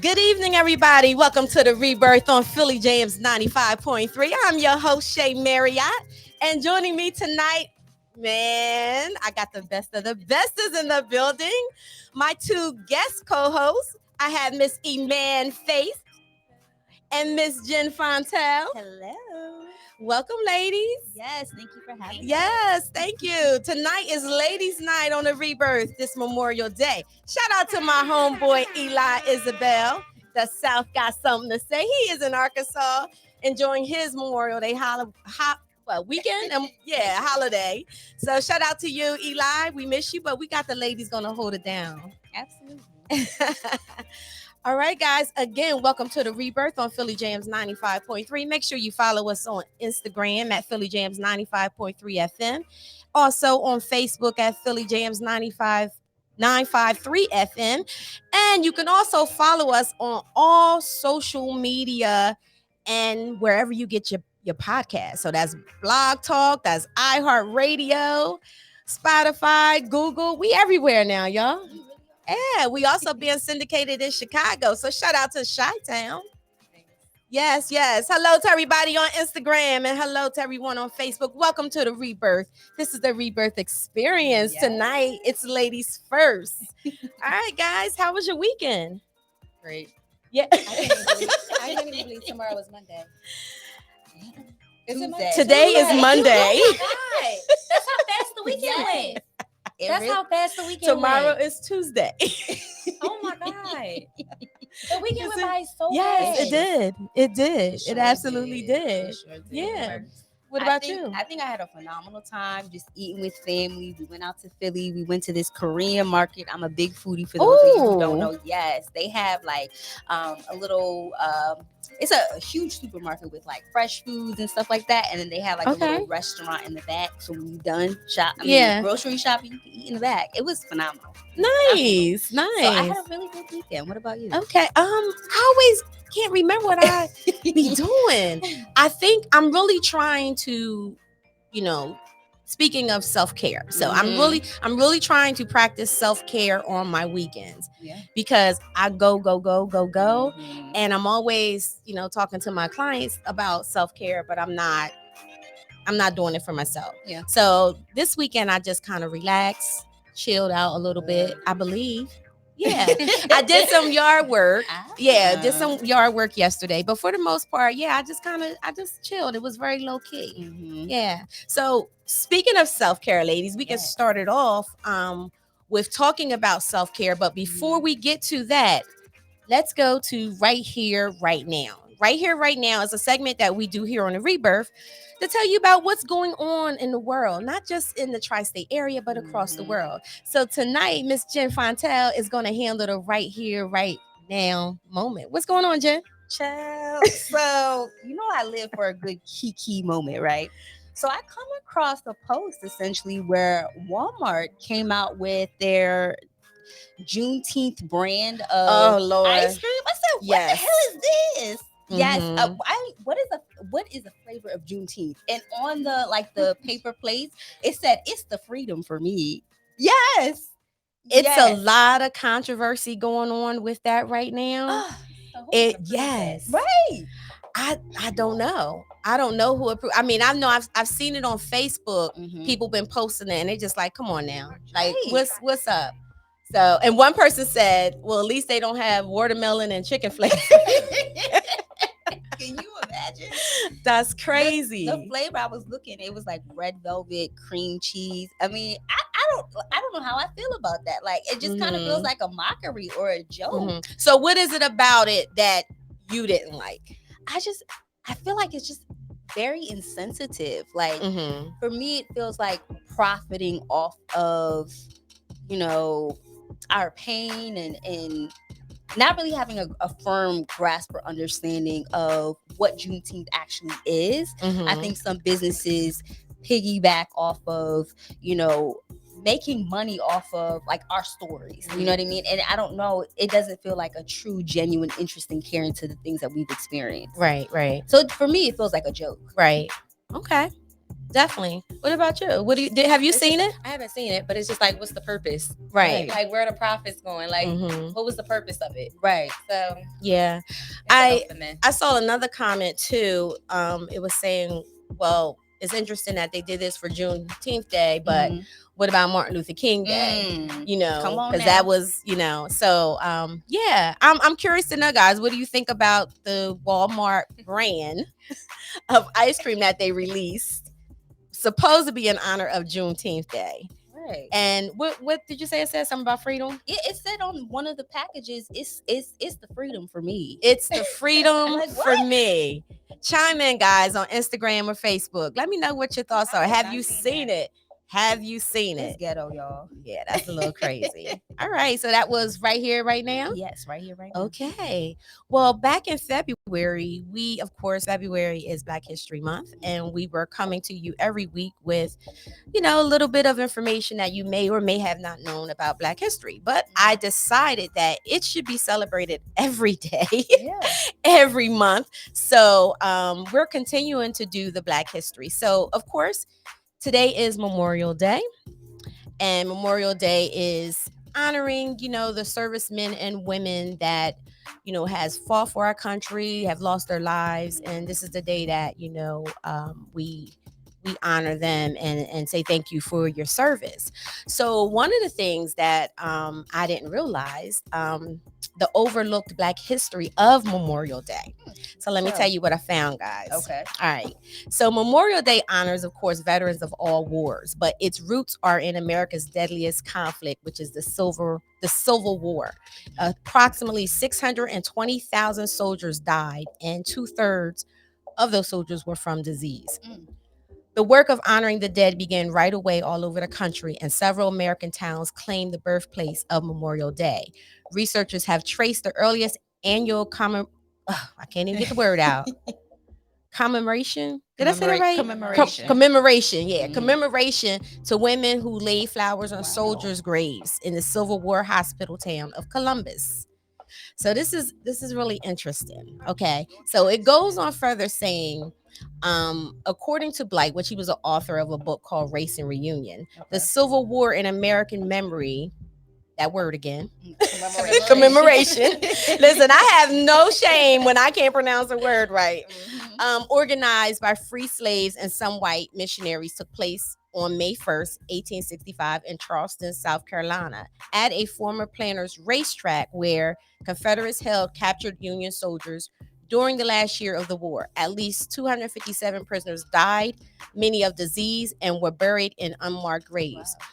Good evening, everybody. Welcome to the Rebirth on Philly Jams 95.3. I'm your host, Shea Marriott. And joining me tonight, man, I got the best of the bestest in the building. My two guest co-hosts, I have Miss Iman Faith and Miss Jenn Fontal. Hello. Welcome, ladies. Yes, thank you for having me. Yes, thank you. Tonight is Ladies' Night on the Rebirth this Memorial Day. Shout out to my homeboy Eli Isabel. The South got something to say. He is in Arkansas enjoying his Memorial Day weekend? Holiday. So shout out to you, Eli. We miss you, but we got the ladies gonna hold it down. Absolutely. All right, guys. Again, welcome to the Rebirth on Philly Jams 95.3. Make sure you follow us on Instagram at Philly Jams 95.3 FM. Also on Facebook at Philly Jams 953 FM. And you can also follow us on all social media and wherever you get your podcast. So that's Blog Talk, that's iHeartRadio, Spotify, Google. We everywhere now, y'all. Yeah, we also being syndicated in Chicago. So shout out to Chi-Town. Yes. Hello to everybody on Instagram and hello to everyone on Facebook. Welcome to the Rebirth. This is the Rebirth experience. Yes. Tonight. It's ladies first. All right, guys. How was your weekend? Great. Yeah. I couldn't even believe tomorrow was Monday. Today is Monday. Oh my God. That's how fast the weekend went. How fast the weekend Tomorrow went. is Tuesday. Oh my God. The weekend went by so fast. Yes, it did. It sure absolutely did. Sure did. Yeah. What about you? I think I had a phenomenal time just eating with family. We went out to Philly. We went to this Korean market. I'm a big foodie for those of you who don't know. Yes, they have like a little it's a huge supermarket with like fresh foods and stuff like that. And then they have like a little restaurant in the back. So when you're done grocery shopping, you can eat in the back. It was phenomenal. Nice. So I had a really good weekend. What about you? Okay. I always can't remember what I be doing. I think I'm really trying to, speaking of self-care. So I'm really trying to practice self-care on my weekends because I go. And I'm always, talking to my clients about self-care, but I'm not doing it for myself. Yeah. So this weekend I just kind of relaxed, chilled out a little bit, I believe. Yeah. I did some yard work. Did some yard work yesterday. But for the most part, I just chilled. It was very low key. Mm-hmm. Yeah. So speaking of self-care, ladies, we can start it off with talking about self-care. But before we get to that, let's go to Right Here, Right Now. Right Here, Right Now is a segment that we do here on the Rebirth to tell you about what's going on in the world, not just in the tri-state area, but across the world. So tonight, Miss Jenn Fontal is going to handle the Right Here, Right Now moment. What's going on, Jenn? Child. So, I live for a good key moment, right? So I come across a post essentially where Walmart came out with their Juneteenth brand of ice cream. I said, what the hell is this? Yes. What is the flavor of Juneteenth? And on the paper plates, it said it's the freedom for me. Yes. It's a lot of controversy going on with that right now. Right. I don't know. I don't know who approved. I mean, I know I've seen it on Facebook. Mm-hmm. People been posting it and they just like, come on now. Like, what's up? So, and one person said, well, at least they don't have watermelon and chicken flakes. Can you imagine? That's crazy. The flavor I was looking, it was like red velvet, cream cheese. I mean, I don't know how I feel about that. Like, it just kind of feels like a mockery or a joke. Mm-hmm. So what is it about it that you didn't like? I feel like it's just very insensitive. Like, for me, it feels like profiting off of, our pain and not really having a firm grasp or understanding of what Juneteenth actually is. Mm-hmm. I think some businesses piggyback off of, making money off of like our stories. You know what I mean? And I don't know, it doesn't feel like a true, genuine interest in caring to the things that we've experienced. Right. So for me, it feels like a joke. Right. Okay. Definitely. What about you? Have you seen it? I haven't seen it, but it's just like, what's the purpose? Right. Like, where are the profits going? Like, Mhm. what was the purpose of it? Right. So Yeah. I saw another comment too. It was saying, well, it's interesting that they did this for Juneteenth Day, but what about Martin Luther King Day? You know, Come on because now. that was, you know, so yeah, I'm curious to know, guys, what do you think about the Walmart brand of ice cream that they released, supposed to be in honor of Juneteenth Day? Right. And what did you say? It said something about freedom? Yeah, it said on one of the packages, it's the freedom for me. It's the freedom Like, for what? me. Chime in, guys, on Instagram or Facebook. Let me know what your thoughts are. Have you seen it? Have you seen It's it? ghetto, y'all. Yeah, that's a little crazy. All right, so that was right here, right now? Yes, right here, right now. Okay. Well, back in February, February is Black History Month, and we were coming to you every week with, you know, a little bit of information that you may or may have not known about Black history. But I decided that it should be celebrated every day, every month. So we're continuing to do the Black history. So, of course, today is Memorial Day, and Memorial Day is honoring, you know, the servicemen and women that, you know, has fought for our country, have lost their lives, and this is the day that, you know, we honor them and say thank you for your service. So one of the things that I didn't realize, the overlooked Black history of Memorial Day. So let me tell you what I found, guys. Okay. All right. So Memorial Day honors, of course, veterans of all wars, but its roots are in America's deadliest conflict, which is the Civil War. Approximately 620,000 soldiers died, and 2/3 of those soldiers were from disease. The work of honoring the dead began right away all over the country, and several American towns claim the birthplace of Memorial Day. Researchers have traced the earliest annual I can't even get the word out. Commemoration? Did I say that right? Commemoration. Commemoration, yeah. Commemoration to women who laid flowers on soldiers' graves in the Civil War hospital town of Columbus. So this is really interesting. Okay. So it goes on further saying, according to Blight, which he was an author of a book called Race and Reunion, the Civil War in American Memory, that word again, commemoration. Listen, I have no shame when I can't pronounce a word right. Organized by free slaves and some white missionaries, took place on May 1st, 1865 in Charleston, South Carolina, at a former planters racetrack where Confederates held captured Union soldiers during the last year of the war. At least 257 prisoners died, many of disease, and were buried in unmarked graves. Wow.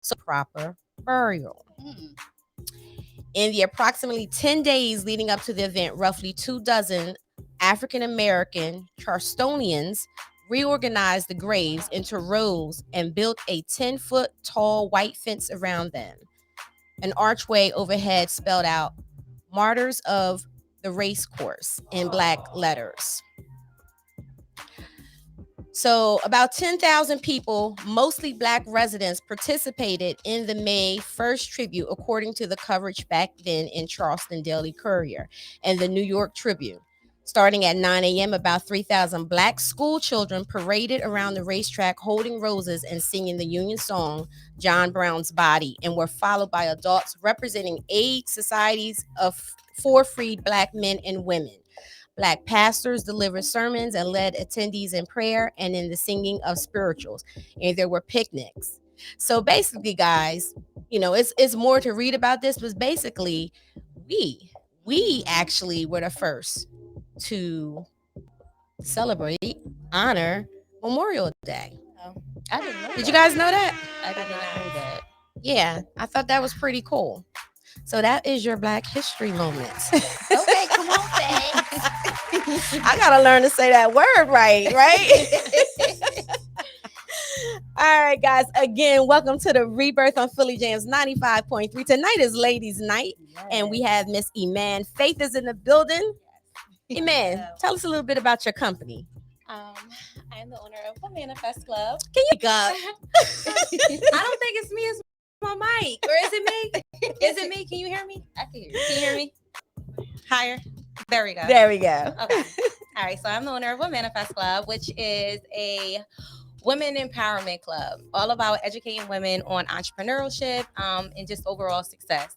So proper burial. In the approximately 10 days leading up to the event, roughly 24 African American Charlestonians reorganized the graves into rows and built a 10-foot tall white fence around them. An archway overhead spelled out "Martyrs of the Race Course" in black letters. So about 10,000 people, mostly Black residents, participated in the May 1st tribute, according to the coverage back then in Charleston Daily Courier and the New York Tribune. Starting at 9 a.m., about 3,000 Black school children paraded around the racetrack holding roses and singing the Union song, John Brown's Body, and were followed by adults representing aid societies for freed Black men and women. Black pastors delivered sermons and led attendees in prayer and in the singing of spirituals. And there were picnics. So basically, guys, you know, it's more to read about this, but basically, we actually were the first to celebrate, honor Memorial Day. I didn't know. Did you guys know that? I did not know that. Yeah, I thought that was pretty cool. So that is your Black History moment. Okay, come on, thanks. I gotta learn to say that word right? All right, guys. Again, welcome to the Rebirth on Philly Jams 95.3. Tonight is Ladies' Night, and we have Miss Iman Faith is in the building. Iman, tell us a little bit about your company. I am the owner of the Manifest Club. Can you go? I don't think it's me. It's my mic. Or is it me? Is it me? Can you hear me? I can hear you. Can you hear me? Higher. There we go. There we go. Okay. All right, so I'm the owner of a Manifest Club, which is a women empowerment club, all about educating women on entrepreneurship and just overall success.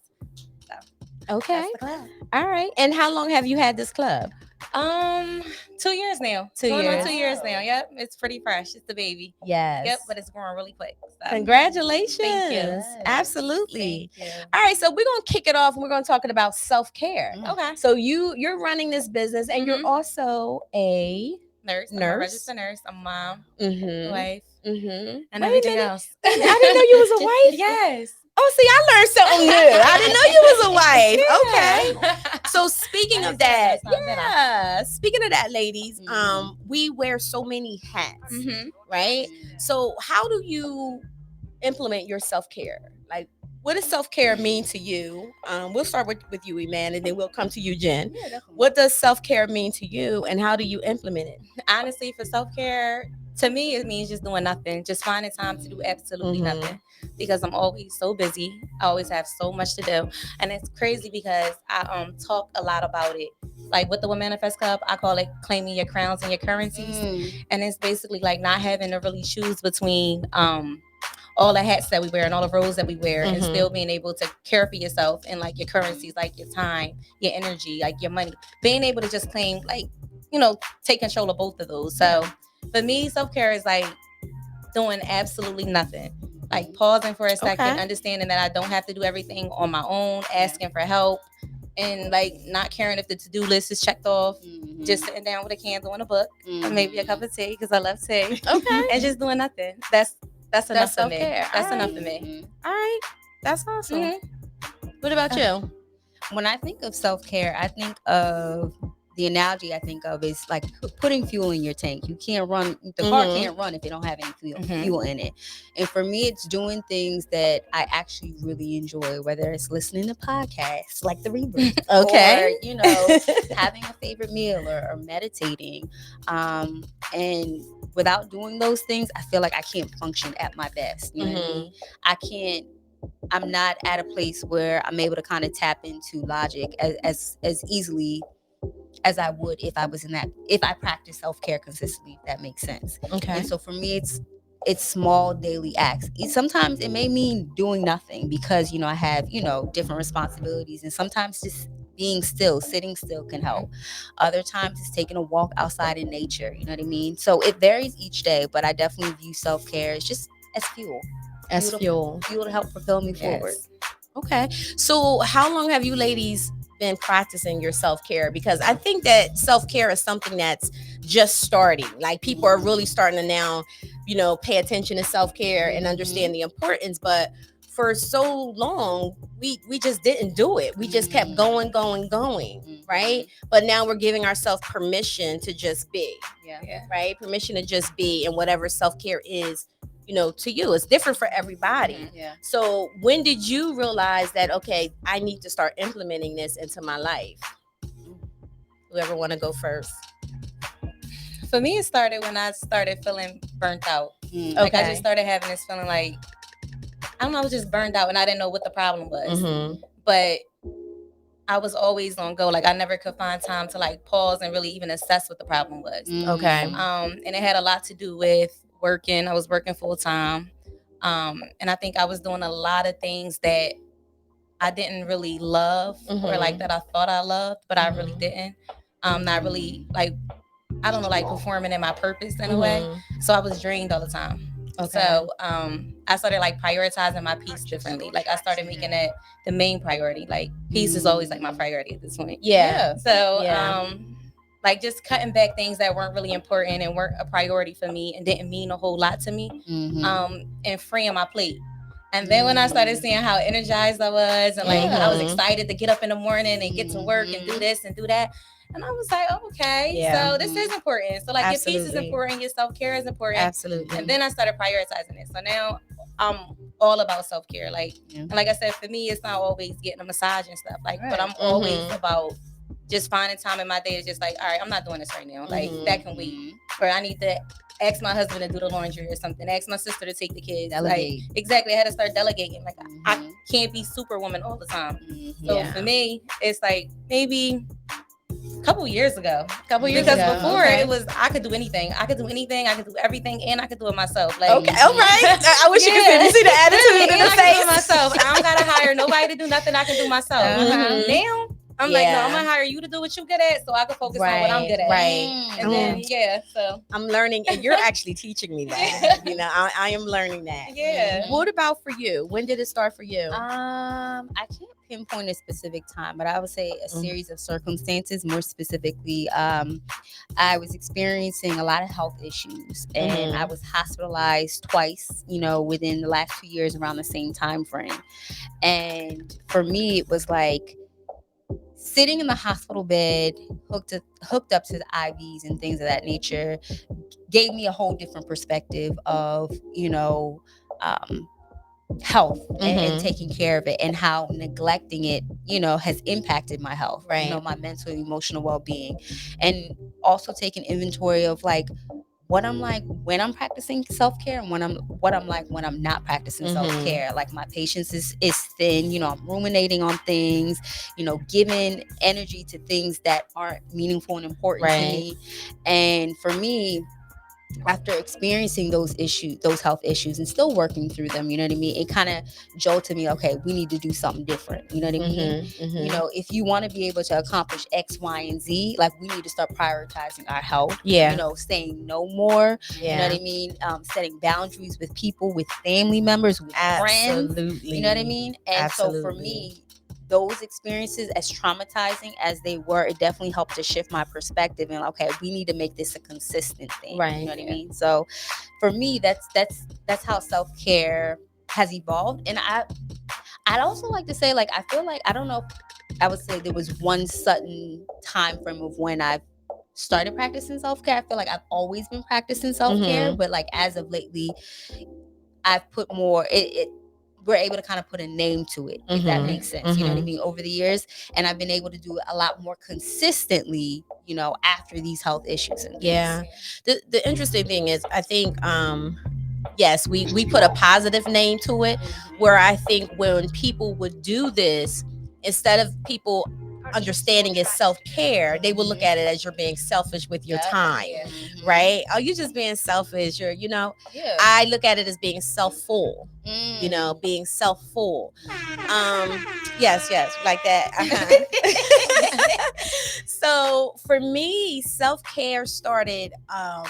Okay. That's the club. All right. And how long have you had this club? 2 years now. 2 Going on years. 2 years now. Yep, it's pretty fresh. It's the baby. Yes. Yep, but it's growing really quick. So. Congratulations. Thank you. Yes. Absolutely. Thank you. All right, so we're going to kick it off and we're going to talk about self-care. Okay. So you're running this business and you're also a Nurse. I'm a registered nurse. I'm a mom, wife, and everything else. I didn't know you was a wife. Yes. Oh, see, I learned something new. I didn't know you was a wife. Okay. So speaking of that, speaking of that, ladies, we wear so many hats, right? So how do you implement your self-care? Like, what does self-care mean to you? We'll start with you, Iman, and then we'll come to you, Jen. Yeah, definitely. What does self-care mean to you, and how do you implement it? Honestly, for self-care, to me, it means just doing nothing, just finding time to do absolutely nothing, because I'm always so busy. I always have so much to do, and it's crazy because I talk a lot about it. Like with the Women Manifest Club, I call it claiming your crowns and your currencies, and it's basically like not having to really choose between all the hats that we wear and all the roles that we wear, and still being able to care for yourself and like your currencies, like your time, your energy, like your money, being able to just claim, like, take control of both of those. So for me, self-care is like doing absolutely nothing, like pausing for a second, understanding that I don't have to do everything on my own, asking for help, and like not caring if the to-do list is checked off, just sitting down with a candle and a book, and maybe a cup of tea, because I love tea, and just doing nothing. That's enough for me. That's enough for me. All right. That's awesome. What about you? When I think of self-care, I think of the analogy I think of is like putting fuel in your tank. You can't run, the car can't run if it don't have any fuel in it. And for me, it's doing things that I actually really enjoy, whether it's listening to podcasts like the Rebirth, or, having a favorite meal or meditating. And without doing those things, I feel like I can't function at my best. You know what I mean? I'm not at a place where I'm able to kind of tap into logic as easily as I would if I practice self-care consistently, if that makes sense. And so for me, it's small daily acts. Sometimes it may mean doing nothing because, I have, different responsibilities, and sometimes just being still, sitting still can help. Other times it's taking a walk outside in nature, you know what I mean? So it varies each day, but I definitely view self-care as just as fuel. Fuel to help propel me forward. Okay. So how long have you ladies been practicing your self-care? Because I think that self-care is something that's just starting. Like people are really starting to now, pay attention to self-care and understand the importance. But for so long, we just didn't do it. We just kept going, right? But now we're giving ourselves permission to just be. Right? Permission to just be, and whatever self-care is, to you. It's different for everybody. So when did you realize that, okay, I need to start implementing this into my life? Whoever want to go first? For me, it started when I started feeling burnt out. Like I just started having this feeling like, I don't know, I was just burned out and I didn't know what the problem was. But I was always on go. Like I never could find time to like pause and really even assess what the problem was. And it had a lot to do with working. I was working full time. And I think I was doing a lot of things that I didn't really love or like that I thought I loved, but I really didn't. Not really like, I don't know, like performing in my purpose in a way. So I was drained all the time. So I started like prioritizing my peace differently. Like I started making it the main priority. Like peace is always like my priority at this point. So like just cutting back things that weren't really important and weren't a priority for me and didn't mean a whole lot to me. And freeing my plate. And then when I started seeing how energized I was and like I was excited to get up in the morning and get to work and do this and do that. And I was like, oh, okay, so this is important. So like your peace is important, your self-care is important. Absolutely. And then I started prioritizing it. So now I'm all about self-care. Like, and like I said, for me, it's not always getting a massage and stuff. Like, but I'm always about just finding time in my day. It's just like, all right, I'm not doing this right now. Like that can wait. Or I need to ask my husband to do the laundry or something. Ask my sister to take the kids. Delegate. Like, exactly. I had to start delegating. Like I can't be superwoman all the time. So for me, it's like maybe couple years ago. Because before it was I could do anything. I could do everything, and I could do it myself. Like, okay, all right. I wish you could see the attitude in the I face. can do it myself. I don't gotta hire nobody to do nothing. I can do myself. Now I'm like, no, I'm gonna hire you to do what you good at, so I can focus on what I'm good at. Right. And then so I'm learning, and you're actually teaching me that. You know, I am learning that. Yeah. What about for you? When did it start for you? I can't pinpoint a specific time, but I would say a series of circumstances. More specifically, I was experiencing a lot of health issues, and I was hospitalized twice, you know, within the last 2 years around the same time frame. And for me, it was like sitting in the hospital bed, hooked up to the IVs and things of that nature, gave me a whole different perspective of, you know, health and taking care of it, and how neglecting it, you know, has impacted my health, you know, my mental and emotional well-being, and also taking inventory of like what I'm like when I'm practicing self-care and what I'm like when I'm not practicing self-care. Like my patience is thin, you know, I'm ruminating on things, you know, giving energy to things that aren't meaningful and important to me. And for me, after experiencing those health issues and still working through them, you know what I mean, it kind of jolted me, okay, we need to do something different, you know what I mean? You know, if you want to be able to accomplish X, Y, and Z, like we need to start prioritizing our health, you know, saying no more, you know what I mean, setting boundaries with people, with family members, with friends, you know what I mean? And so for me, those experiences, as traumatizing as they were, it definitely helped to shift my perspective and okay, we need to make this a consistent thing. You know what I mean? So for me, that's how self-care has evolved. And I'd also like to say, like, I feel like, I don't know if I would say there was one sudden time frame of when I've started practicing self-care. I feel like I've always been practicing self-care, but like as of lately, I've put more, we're able to kind of put a name to it, if that makes sense. You know what I mean? Over the years. And I've been able to do it a lot more consistently, you know, after these health issues. And the interesting thing is, I think, yes, we put a positive name to it, where I think when people would do this, instead of people understanding it's self-care, they will look at it as you're being selfish with your time, right? Oh, you're just being selfish. You're, you know, I look at it as being self-full, you know, being self-full. Yes, like that. So for me, self-care started, I'm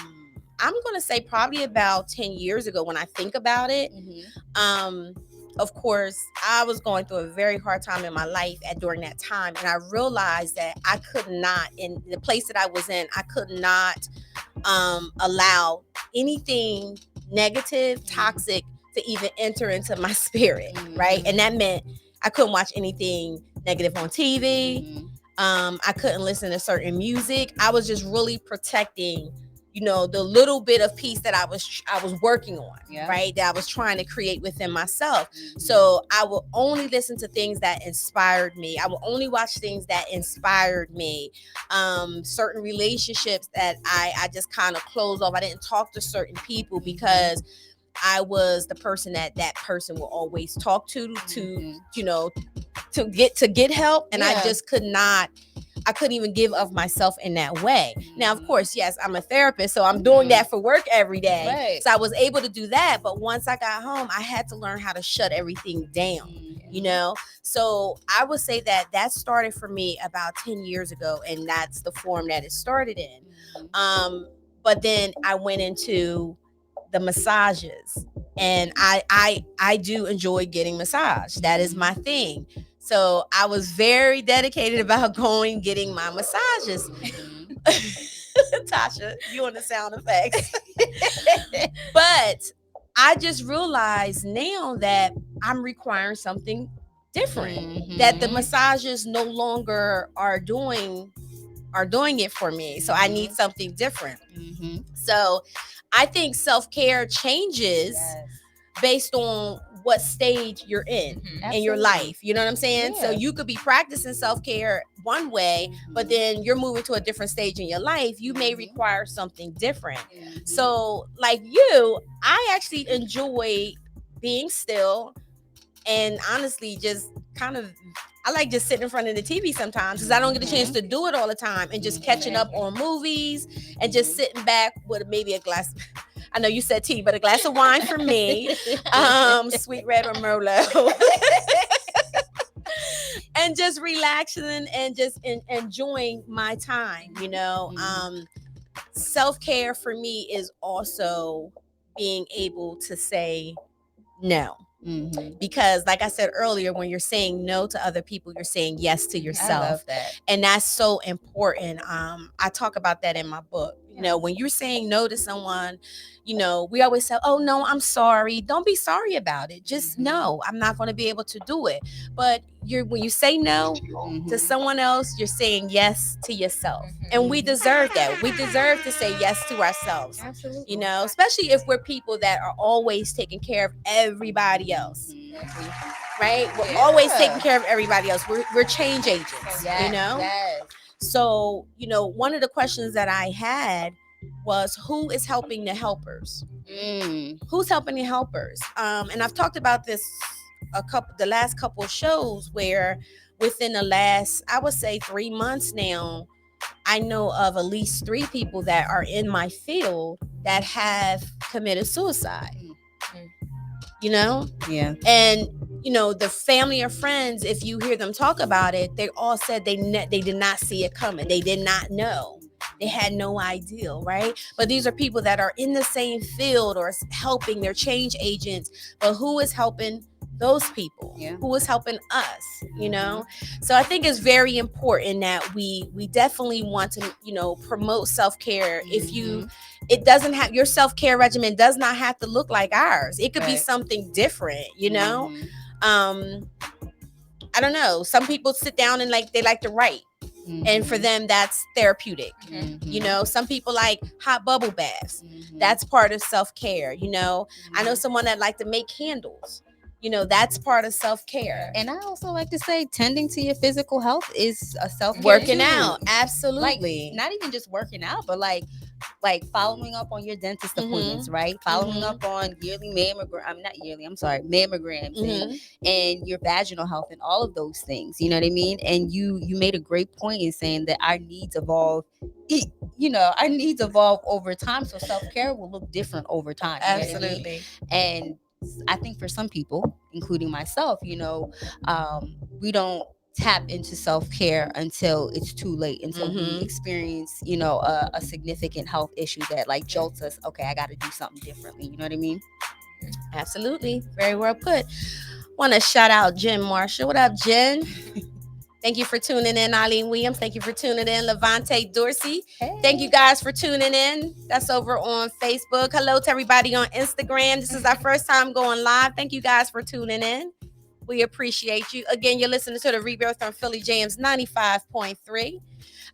going to say probably about 10 years ago when I think about it. Of course, I was going through a very hard time in my life during that time. And I realized that I could not, in the place that I was in, I could not allow anything negative, toxic to even enter into my spirit, right? And that meant I couldn't watch anything negative on TV. I couldn't listen to certain music. I was just really protecting, you know, the little bit of peace that I was working on, right? That I was trying to create within myself. So I will only listen to things that inspired me. I will only watch things that inspired me. Certain relationships that I just kind of closed off. I didn't talk to certain people because I was the person that person will always talk to you know, to get help. And I just I couldn't even give of myself in that way. Now, of course, yes, I'm a therapist, so I'm doing that for work every day. So I was able to do that. But once I got home, I had to learn how to shut everything down, you know? So I would say that started for me about 10 years ago, and that's the form that it started in. But then I went into the massages, and I do enjoy getting massage. That is my thing. So I was very dedicated about getting my massages. Tasha, you want the sound effects. But I just realized now that I'm requiring something different, that the massages no longer are doing it for me. So I need something different. So I think self-care changes based on what stage you're in your life. You know what I'm saying? So you could be practicing self-care one way, but then you're moving to a different stage in your life. You may require something different. So like you, I actually enjoy being still and honestly just kind of I like just sitting in front of the TV sometimes because I don't get a chance to do it all the time, and just catching up on movies and just sitting back with maybe a glass. I know you said tea, but a glass of wine for me, sweet red or Merlot, and just relaxing and just enjoying my time. Self-care for me is also being able to say no. Because like I said earlier, when you're saying no to other people, you're saying yes to yourself. I love that. And that's so important. I talk about that in my book. When you're saying no to someone, we always say, oh no, I'm sorry. Don't be sorry about it. Just no, I'm not going to be able to do it. But when you say no to someone else, you're saying yes to yourself. And we deserve that. We deserve to say yes to ourselves. Absolutely. Especially if we're people that are always taking care of everybody else. Right? We're always taking care of everybody else. We're change agents, Yes. So, one of the questions that I had was, who is helping the helpers? Who's helping the helpers? And I've talked about this the last couple of shows, where within the last, I would say 3 months now, I know of at least 3 people that are in my field that have committed suicide. Yeah. And the family or friends, if you hear them talk about it, they all said they did not see it coming. They did not know. They had no idea, right? But these are people that are in the same field or helping. They're change agents. But who is helping those people? Who is helping us? So I think it's very important that we definitely want to promote self-care. If it doesn't have, your self-care regimen does not have to look like ours. It could be something different. I don't know, some people sit down and they like to write, and for them that's therapeutic. Some people like hot bubble baths. That's part of self-care. I know someone that like to make candles. That's part of self-care. And I also like to say, tending to your physical health is a self-care. Working out, absolutely. Not even just working out, but like following up on your dentist appointments, right? Following up on yearly mammograms and your vaginal health and all of those things. You know what I mean? And you made a great point in saying that our needs evolve. Our needs evolve over time, so self-care will look different over time. Absolutely. And I think for some people, including myself, we don't tap into self-care until it's too late, until we experience, a significant health issue that jolts us. Okay, I got to do something differently. You know what I mean? Absolutely. Very well put. Want to shout out Jen Marshall. What up, Jen? Thank you for tuning in. Eileen Williams, thank you for tuning in. Levante Dorsey, thank you guys for tuning in. That's over on Facebook. Hello to everybody on Instagram. This is our first time going live. Thank you guys for tuning in. We appreciate you. Again, you're listening to the Rebirth on Philly Jams 95.3.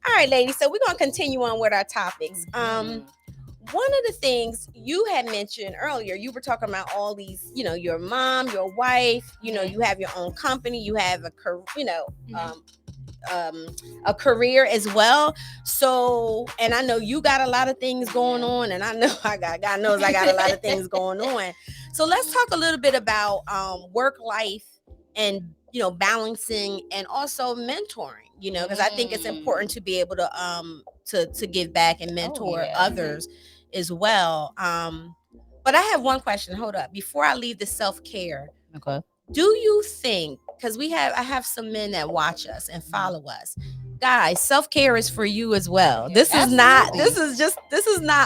All right, ladies, so we're going to continue on with our topics. One of the things you had mentioned earlier, you were talking about all these, your mom, your wife, you have your own company, you have a career as well. So, and I know you got a lot of things going on, and I know God knows I got a lot of things going on. So let's talk a little bit about work life and, balancing, and also mentoring, because I think it's important to be able to give back and mentor others as well. But I have one question. Hold up. Before I leave the self-care, okay, do you think, because I have some men that watch us and follow us, guys, self-care is for you as well. This is not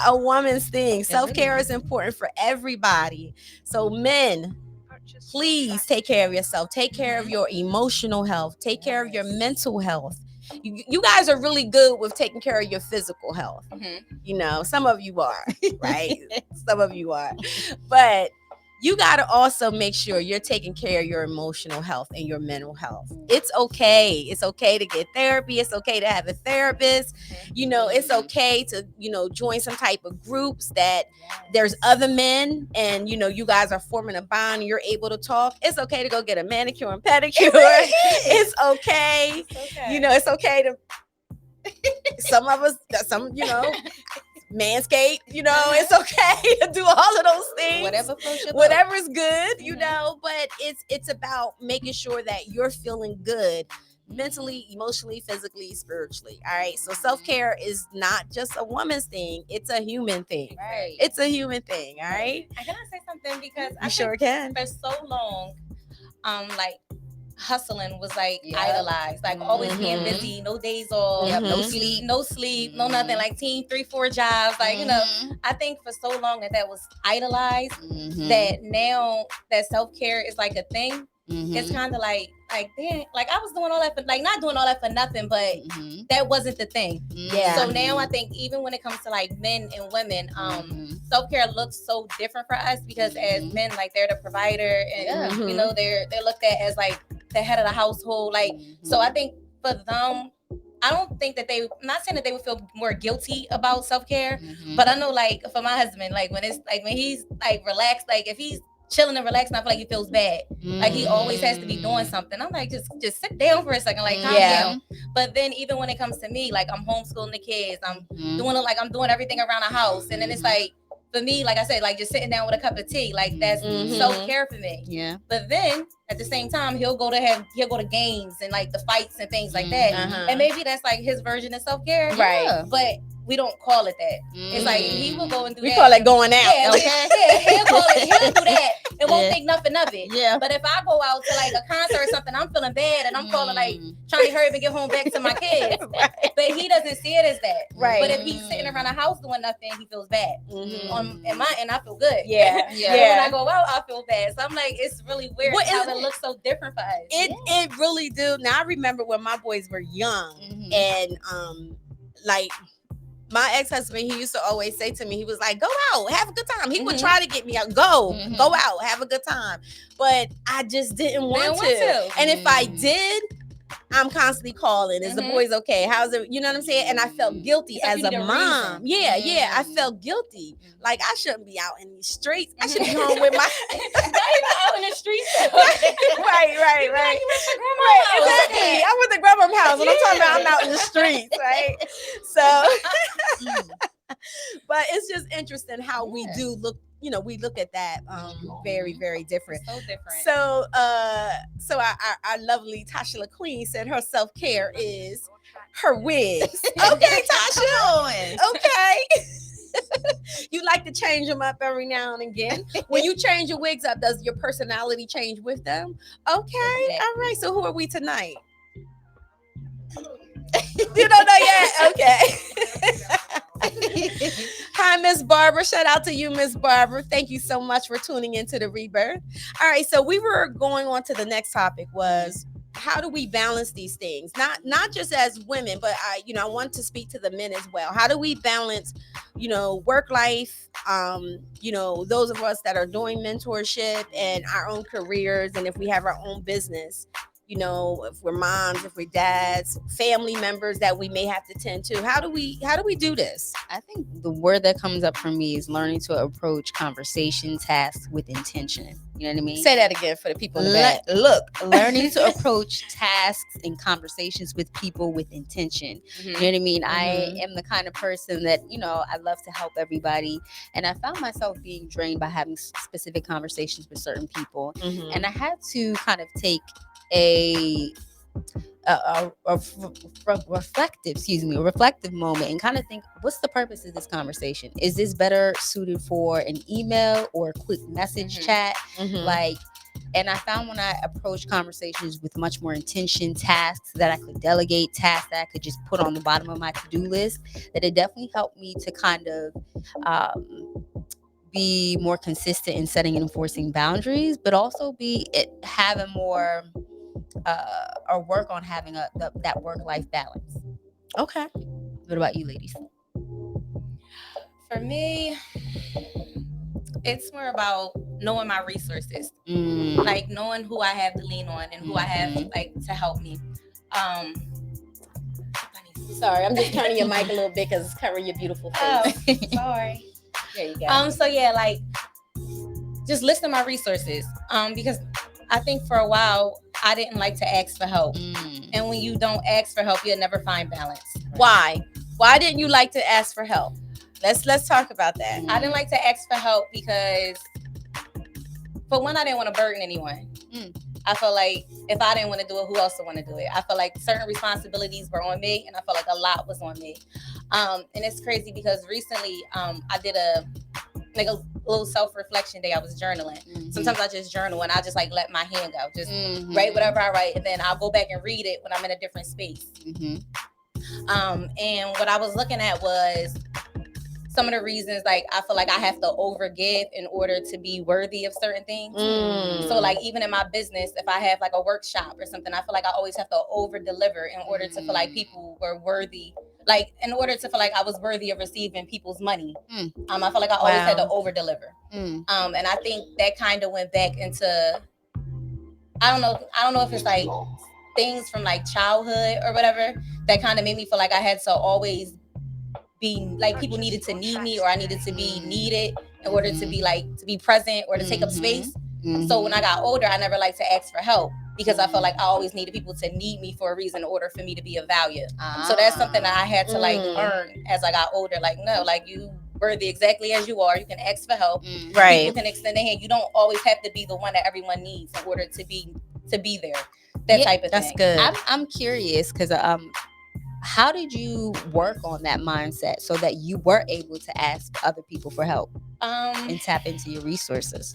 a woman's thing. Self-care is important for everybody. So men, please take care of yourself. Take care of your emotional health. Take care of your mental health. You guys are really good with taking care of your physical health. Some of you are, right? Some of you are. But you got to also make sure you're taking care of your emotional health and your mental health. It's okay. It's okay to get therapy. It's okay to have a therapist. It's okay to, join some type of groups that there's other men and, you guys are forming a bond and you're able to talk. It's okay to go get a manicure and pedicure. It's okay. It's okay to, some manscape, it's okay to do all of those things. Whatever is good, but it's about making sure that you're feeling good mentally, emotionally, physically, spiritually. All right. So self-care is not just a woman's thing, it's a human thing. Right. It's a human thing. All right. And can I say something? Because I sure can. For so long, like hustling was like idolized, like always being busy, no days off, no sleep, no nothing, like 3-4 jobs, like I think for so long that was idolized, that now that self-care is like a thing. It's kind of like damn, like I was doing all that for, like, not doing all that for nothing, but that wasn't the thing. So now I think even when it comes to like men and women, self-care looks so different for us, because as men, like, they're the provider, and they're looked at as like the head of the household, like so I think for them, I don't think that I'm not saying that they would feel more guilty about self-care, but I know, like, for my husband, like when he's like relaxed, like if he's chilling and relaxing, I feel like he feels bad. Like he always has to be doing something. I'm like, just sit down for a second, like calm down. But then even when it comes to me, like I'm homeschooling the kids, I'm doing everything around the house, and then it's like, for me, like I said, like just sitting down with a cup of tea, like that's self-care for me. Yeah. But then at the same time, he'll go to games and like the fights and things like that, and maybe that's like his version of self-care, right? But we don't call it that. It's like he will go and do that. We call it going out. Yeah, he'll do that and won't think nothing of it. Yeah. But if I go out to like a concert or something, I'm feeling bad and I'm calling, like trying to hurry up and get home back to my kids. But he doesn't see it as that. Right. But if he's sitting around the house doing nothing, he feels bad. And I feel good. Yeah. When I go out, I feel bad. So I'm like, it's really weird how it looks so different for us. It really do. Now I remember when my boys were young, and like, my ex-husband, he used to always say to me, he was like, go out, have a good time. He would try to get me out, go out, have a good time. But I just didn't want to. And if I did, I'm constantly calling. Is the boys okay? How's it? You know what I'm saying? And I felt guilty as a mom. Yeah. I felt guilty. Like, I shouldn't be out in these streets. I should be home with my. Not even out in the streets. Right. Exactly. I'm with the grandma's house, and I'm talking about I'm out in the streets, right? So, but it's just interesting how we do look. We look at that very, very different. So different. So our lovely Tasha LaQueen said her self-care is her wigs. Okay, Tasha. Okay. You like to change them up every now and again. When you change your wigs up, does your personality change with them? Okay. All right. So who are we tonight? You don't know yet? Okay. Hi, Miss Barbara. Shout out to you, Miss Barbara. Thank you so much for tuning into the Rebirth. All right, so we were going on to the next topic, was how do we balance these things? Not just as women, but I want to speak to the men as well. How do we balance, work life, those of us that are doing mentorship and our own careers, and if we have our own business, if we're moms, if we're dads, family members that we may have to tend to. How do we do this? I think the word that comes up for me is learning to approach conversation tasks with intention. You know what I mean? Say that again for the people in the back. Learning to approach tasks and conversations with people with intention. You know what I mean? I am the kind of person that, I love to help everybody. And I found myself being drained by having specific conversations with certain people. And I had to kind of take a reflective moment and kind of think, what's the purpose of this conversation? Is this better suited for an email or a quick message chat? And I found when I approached conversations with much more intention, tasks that I could delegate, tasks that I could just put on the bottom of my to-do list, that it definitely helped me to kind of be more consistent in setting and enforcing boundaries, but also having more or work on having that work-life balance. Okay. What about you, ladies? For me, it's more about knowing my resources, like knowing who I have to lean on and who I have like to help me. Sorry, I'm just turning your mic a little bit because it's covering your beautiful face. Oh, sorry. There you go. So yeah, like just list my resources. Because I think for a while I didn't like to ask for help. And when you don't ask for help, you'll never find balance. Why? Why didn't you like to ask for help? Let's talk about that. I didn't like to ask for help because, for one, I didn't want to burden anyone. I felt like if I didn't want to do it, who else would want to do it? I felt like certain responsibilities were on me, and I felt like a lot was on me. And it's crazy because recently I did a little self-reflection day. I was journaling. Sometimes I just journal and I just like let my hand go, just write whatever I write, and then I'll go back and read it when I'm in a different space. And what I was looking at was some of the reasons, like, I feel like I have to overgive in order to be worthy of certain things. So like even in my business, if I have like a workshop or something, I feel like I always have to over deliver in order to feel like people were worthy. Like in order to feel like I was worthy of receiving people's money. I feel like I always had to over deliver. And I think that kind of went back into, I don't know if it's like things from like childhood or whatever that kind of made me feel like I had to always be like, people needed to need me, or I needed to be needed in order to be like, to be present or to take up space. So when I got older, I never liked to ask for help because I felt like I always needed people to need me for a reason in order for me to be of value. So that's something that I had to like learn as I got older. Like, no, like, you worthy exactly as you are. You can ask for help. Right. People can extend their hand. You don't always have to be the one that everyone needs in order to be there. That type of thing. That's good. I'm curious because how did you work on that mindset so that you were able to ask other people for help and tap into your resources?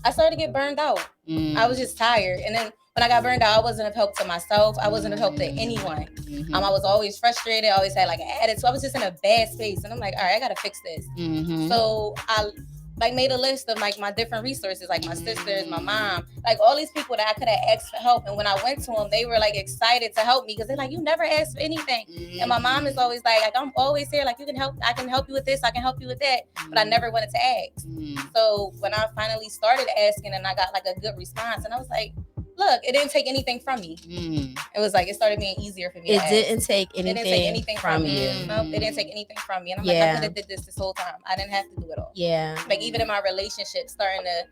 I started to get burned out. I was just tired. And then when I got burned out, I wasn't of help to myself. I wasn't of help to anyone. I was always frustrated. I always had like an attitude. So I was just in a bad space. And I'm like, all right, I got to fix this. So I like made a list of like my different resources, like my sisters, my mom, like all these people that I could have asked for help. And when I went to them, they were like excited to help me because they're like, you never asked for anything. And my mom is always like, I'm always here. Like, you can help. I can help you with this. I can help you with that. But I never wanted to ask. So when I finally started asking and I got like a good response, and I was like, look, it didn't take anything from me. It was like, it started being easier for me. It didn't take anything from you. Nope, it didn't take anything from me. And I'm like, I could have did this whole time. I didn't have to do it all. Like even in my relationship, starting to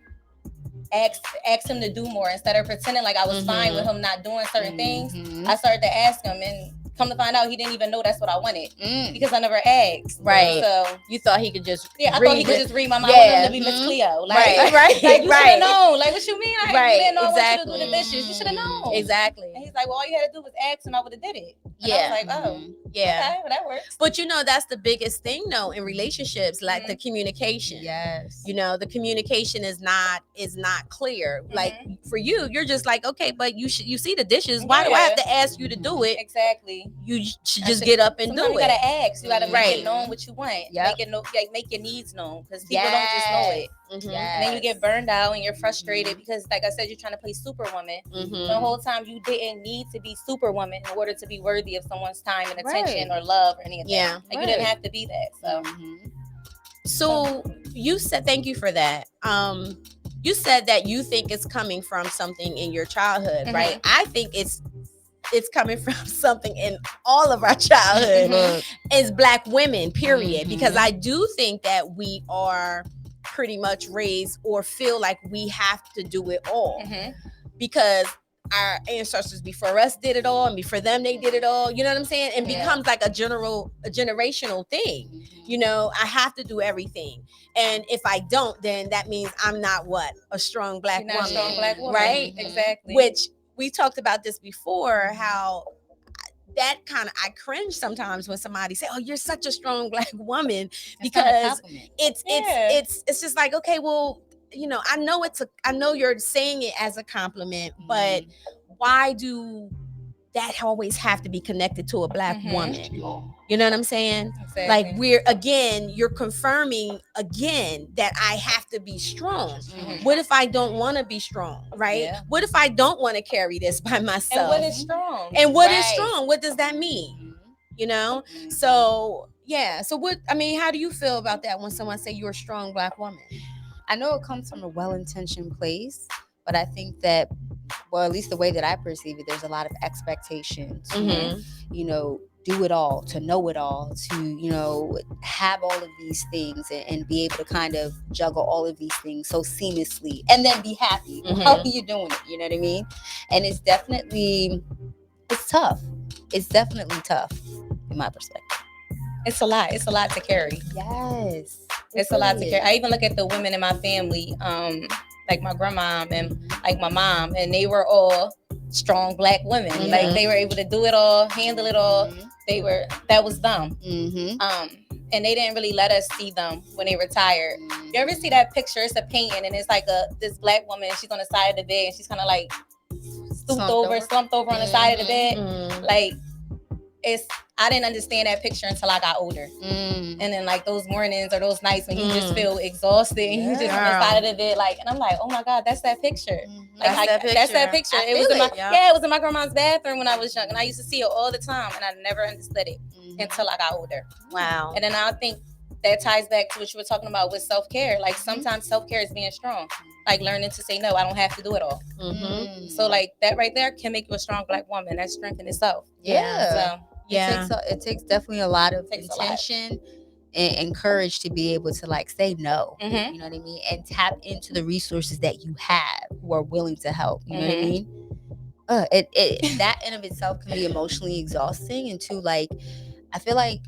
ask him to do more instead of pretending like I was fine with him not doing certain things. I started to ask him, and come to find out, he didn't even know that's what I wanted because I never asked. Right. So you thought he could just I thought he could just read my mind. I wanted him to be Miss Cleo. Like, right. Like, you should have known. Like, what you mean? You didn't know I want you to do the dishes. You should have known. Exactly. And he's like, well, all you had to do was ask and I would have did it. And I was like, oh, okay, well, that works. But you know, that's the biggest thing though in relationships, like the communication. You know, the communication is not clear. Like for you, you're just like, okay, but you see the dishes. Why do I have to ask you to do it? Exactly. You should just get up and do it. You gotta ask. You gotta make it known what you want. Make your needs known, because people don't just know it. And then you get burned out and you're frustrated because, like I said, you're trying to play Superwoman. The whole time you didn't need to be Superwoman in order to be worthy of someone's time and attention or love or anything. You didn't have to be that. So you said, thank you for that. You said that you think it's coming from something in your childhood, right? I think it's coming from something in all of our childhood. It's Black women, period. Because I do think that we are pretty much raised or feel like we have to do it all because our ancestors before us did it all, and before them they did it all. You know what I'm saying? And becomes like a generational thing. You know, I have to do everything, and if I don't, then that means I'm not a strong Black woman. Strong Black woman, right? Exactly. Which we talked about this before, how that kind of, I cringe sometimes when somebody say, oh, you're such a strong Black woman, because it's just like, okay, well, you know, I know you're saying it as a compliment, but why do that always have to be connected to a Black woman? You know what I'm saying? Exactly. Like you're confirming again that I have to be strong. What if I don't want to be strong, right? What if I don't want to carry this by myself? And what is strong? And what is strong? What does that mean? You know? So, so how do you feel about that when someone say you're a strong Black woman? I know it comes from a well-intentioned place, but I think that, well, at least the way that I perceive it, there's a lot of expectations to, you know, do it all, to know it all, to, you know, have all of these things and be able to kind of juggle all of these things so seamlessly and then be happy while you're doing it. You know what I mean? And it's tough. It's definitely tough in my perspective. it's a lot. It's a lot to carry. Yes. It's a lot to carry. I even look at the women in my family, like my grandma and like my mom, and they were all strong Black women. Mm-hmm. Like they were able to do it all, handle it all. Mm-hmm. That was them. Mm-hmm. And they didn't really let us see them when they retired. Mm-hmm. You ever see that picture? It's a painting, and it's like this Black woman. She's on the side of the bed, and she's kind of like slumped over on the side of the bed. Mm-hmm. Like I didn't understand that picture until I got older. And then like those mornings or those nights when you just feel exhausted and you just on the side of the bed, like, and I'm like, oh my God, that's that picture. Like that's that picture. It was in my grandma's bathroom when I was young, and I used to see it all the time, and I never understood it until I got older. Wow. And then I think that ties back to what you were talking about with self-care. Like sometimes self-care is being strong, like learning to say no. I don't have to do it all. Mm-hmm. So like that right there can make you a strong Black woman. That's strength in itself. Yeah. So it takes definitely a lot of intention and courage to be able to like say no. Mm-hmm. You know what I mean? And tap into the resources that you have who are willing to help. You know what I mean? That in of itself can be emotionally exhausting. And too, like, I feel like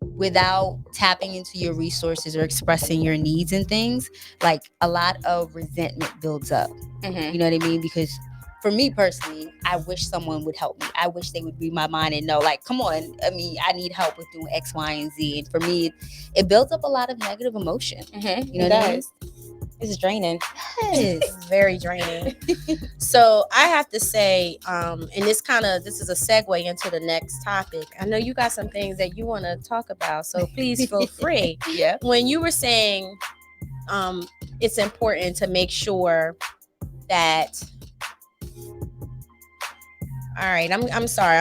without tapping into your resources or expressing your needs and things, like a lot of resentment builds up. Mm-hmm. You know what I mean? Because for me personally, I wish someone would help me. I wish they would read my mind and know, like, come on, I mean, I need help with doing X, Y, and Z. And for me, it builds up a lot of negative emotion. Mm-hmm. You know what I mean? It's draining. Yes. It's very draining. So I have to say, and this is a segue into the next topic. I know you got some things that you want to talk about, so please feel free. Yeah. When you were saying it's important to make sure that, all right, I'm sorry,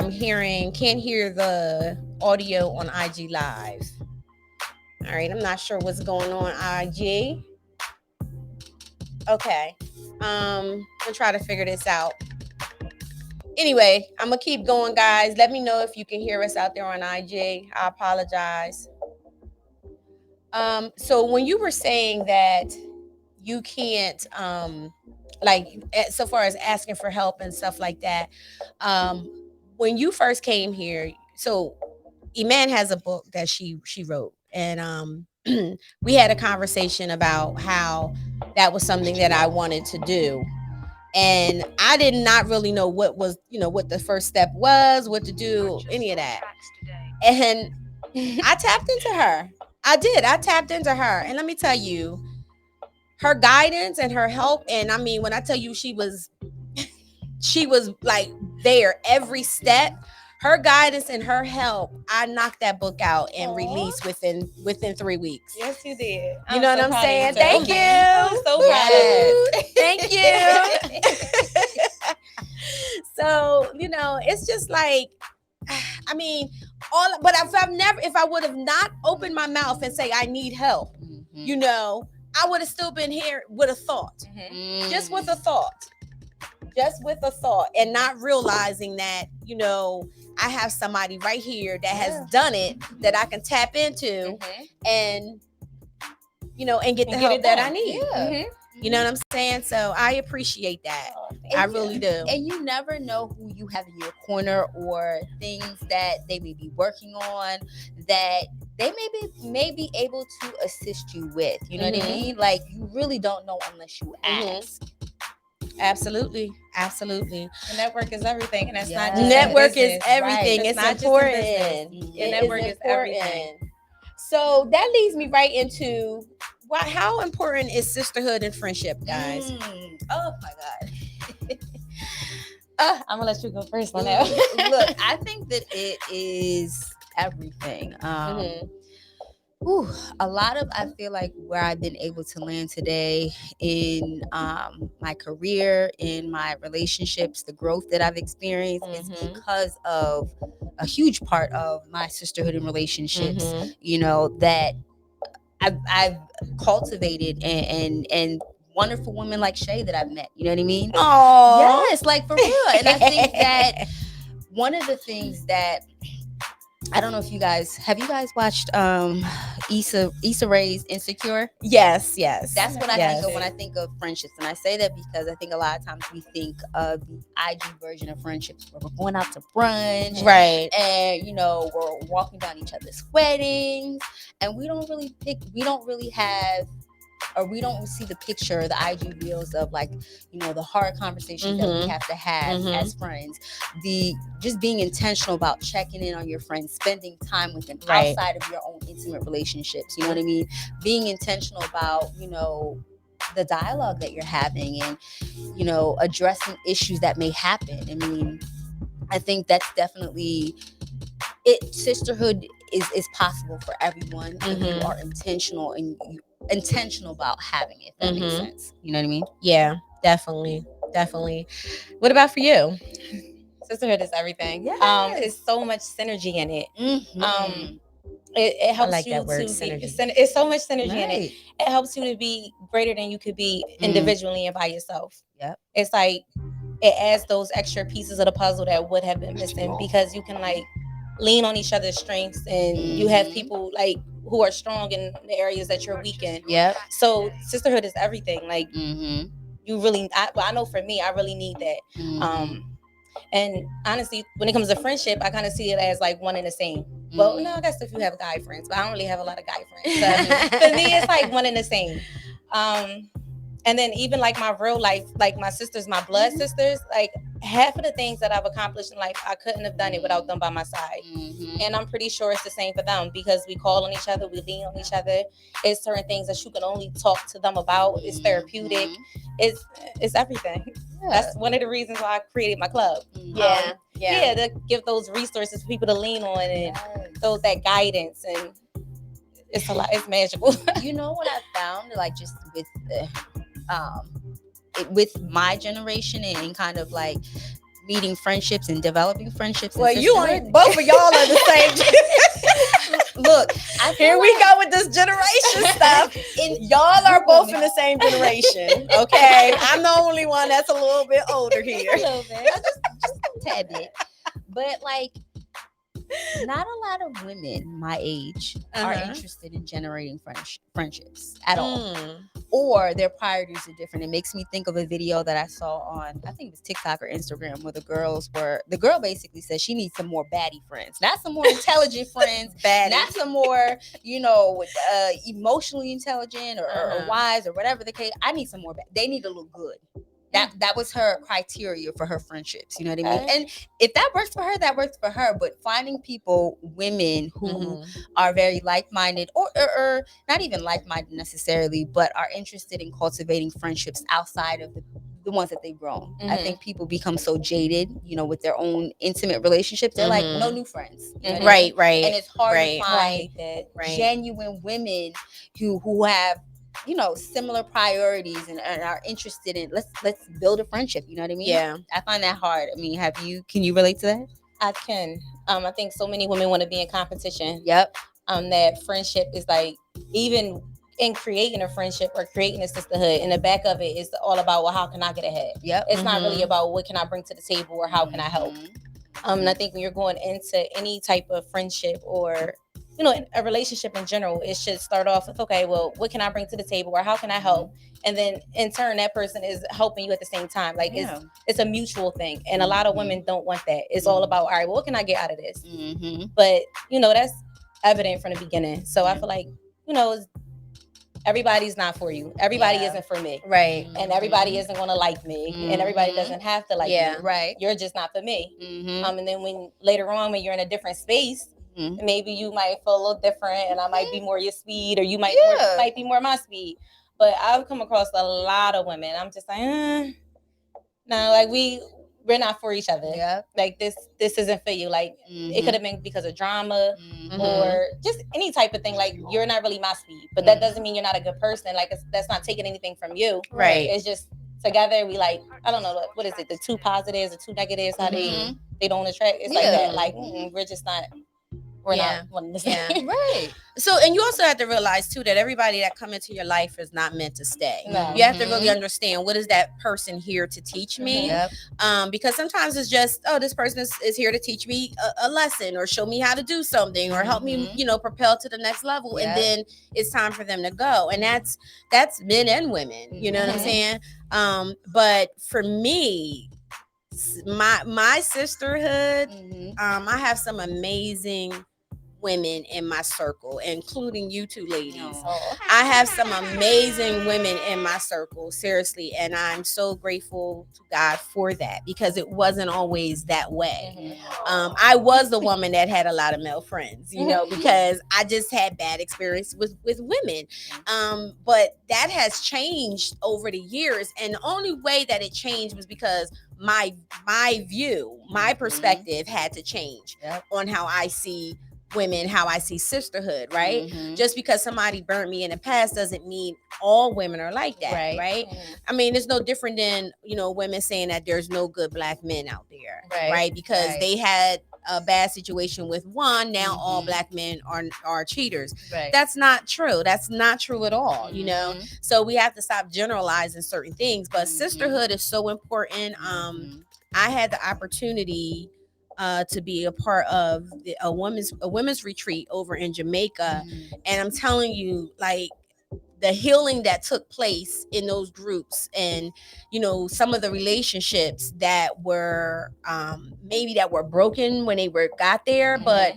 can't hear the audio on IG Live. All right, I'm not sure what's going on IG. Okay, we'll try to figure this out. Anyway, I'm gonna keep going, guys. Let me know if you can hear us out there on IG. I apologize. So when you were saying that you can't, like, so far as asking for help and stuff like that, when you first came here, so Iman has a book that she wrote, and we had a conversation about how that was something that I wanted to do. And I did not really know what the first step was, what to do, any of that. And I tapped into her. I tapped into her. And let me tell you, her guidance and her help. And I mean, when I tell you she was like there every step. Her guidance and her help, I knocked that book out and released within 3 weeks. Yes, you did. You know what I'm saying? Thank you. I'm so proud of you. Thank you. So, it's just like, I mean, but if I would have not opened my mouth and say I need help, I would have still been here with a thought. Mm-hmm. Just with a thought, and not realizing that, I have somebody right here that has done it, that I can tap into, and get the help that I need. Yeah. Mm-hmm. You know what I'm saying? So I appreciate that. I really do. And you never know who you have in your corner or things that they may be working on that they may be able to assist you with. You know what I mean? Like, you really don't know unless you ask. Absolutely. The network is everything, and that's not just network is everything. Right. It's important. The network is everything. So that leads me right into how important is sisterhood and friendship, guys? Oh my God. I'm gonna let you go first on that. Look, I think that it is everything. I feel like where I've been able to land today in my career, in my relationships, the growth that I've experienced is because of a huge part of my sisterhood and relationships, that I've cultivated and wonderful women like Shea that I've met. You know what I mean? Oh, yes, like for real. And I think that one of the things that, I don't know if have you guys watched Issa Rae's Insecure. Yes. That's what I think of when I think of friendships. And I say that because I think a lot of times we think of the IG version of friendships where we're going out to brunch. Right. And, we're walking down each other's weddings. And we don't really have, or we don't see the picture, the IG reels of the hard conversations that we have to have as friends. Just being intentional about checking in on your friends, spending time with them outside of your own intimate relationships. You know what I mean? Being intentional about, the dialogue that you're having and, addressing issues that may happen. I mean, I think that's definitely it. Sisterhood is possible for everyone if you are intentional about having it. If that makes sense. You know what I mean? Yeah, definitely. What about for you? Sisterhood is everything. Yes. It's so much synergy in it. It helps like you that word, to synergy. it's so much synergy in it. It helps you to be greater than you could be individually and by yourself. Yep. It's like it adds those extra pieces of the puzzle that would have been missing because you can lean on each other's strengths and you have people who are strong in the areas that you're weak in. Yep. So sisterhood is everything. You really, I know for me, I really need that. And honestly, when it comes to friendship, I kind of see it as one and the same. Well, no, I guess if you have guy friends, but I don't really have a lot of guy friends. So for me, it's one and the same. And then even my real life, my sisters, my blood sisters, half of the things that I've accomplished in life, I couldn't have done it without them by my side. And I'm pretty sure it's the same for them because we call on each other, we lean on each other. It's certain things that you can only talk to them about. It's therapeutic. It's everything. Yeah. That's one of the reasons why I created my club. Yeah, to give those resources for people to lean on and those that guidance, and it's a lot. It's magical. You know what I found, just with with my generation and kind of meeting friendships and developing friendships. Well, both of y'all are the same. Look, here we go with this generation stuff. Y'all are both in the same generation. Okay, I'm the only one that's a little bit older here. A little bit, just a tad bit. But not a lot of women my age are interested in generating friendships at all. Or their priorities are different. It makes me think of a video that I saw on, I think it was TikTok or Instagram, where the girl basically said she needs some more baddie friends, not some more intelligent friends, not some more, emotionally intelligent or wise or whatever the case. I need some more. They need to look good. That was her criteria for her friendships. You know what I mean? And if that works for her, that works for her. But finding women who are very like-minded or not even like-minded necessarily, but are interested in cultivating friendships outside of the ones that they've grown. I think people become so jaded, with their own intimate relationships. They're no new friends. You know what I mean? Right. And it's hard to find genuine women who have similar priorities and are interested in let's build a friendship. You know what I mean? Yeah. I find that hard. I mean, can you relate to that? I can. I think so many women want to be in competition. Yep. That friendship is even in creating a friendship or creating a sisterhood, in the back of it is all about, well, how can I get ahead? Yep. It's not really about what can I bring to the table or how can I help. And I think when you're going into any type of friendship or a relationship in general, it should start off with, okay, well, what can I bring to the table or how can I help? And then in turn, that person is helping you at the same time. It's a mutual thing. And a lot of women don't want that. It's all about, all right, well, what can I get out of this? But, that's evident from the beginning. So I feel everybody's not for you. Everybody isn't for me. Right. And everybody isn't going to like me. And everybody doesn't have to like me. Right. You're just not for me. And then when later on, when you're in a different space, maybe you might feel a little different and I might be more your speed or you might be more my speed. But I've come across a lot of women. I'm just no, we're not for each other. Yeah. This isn't for you. It could have been because of drama or just any type of thing. You're not really my speed, but that doesn't mean you're not a good person. That's not taking anything from you. Right. It's just together we I don't know, what is it? The two positives, the two negatives, how they don't attract. It's that. We're just not. Or not wanting to say. Right. So, and you also have to realize too that everybody that come into your life is not meant to stay. No. You have to really understand, what is that person here to teach me? Because sometimes it's just, oh, this person is here to teach me a lesson, or show me how to do something, or help me, propel to the next level. And then it's time for them to go. And that's men and women, you know what I'm saying? But for me, my sisterhood, I have some amazing women in my circle, including you two ladies. I have some amazing women in my circle, seriously, and I'm so grateful to God for that, because it wasn't always that way. I was the woman that had a lot of male friends, because I just had bad experience with women. But that has changed over the years, and the only way that it changed was because my view, my perspective had to change on how I see women, how I see sisterhood, right? Just because somebody burnt me in the past doesn't mean all women are like that, right? I mean, it's no different than, women saying that there's no good Black men out there, right? Because they had a bad situation with one, now all Black men are cheaters. That's not true. That's not true at all, So we have to stop generalizing certain things, but sisterhood is so important. I had the opportunity to be a part of a women's retreat over in Jamaica, and I'm telling you, like, the healing that took place in those groups, and some of the relationships that were maybe that were broken when they got there, but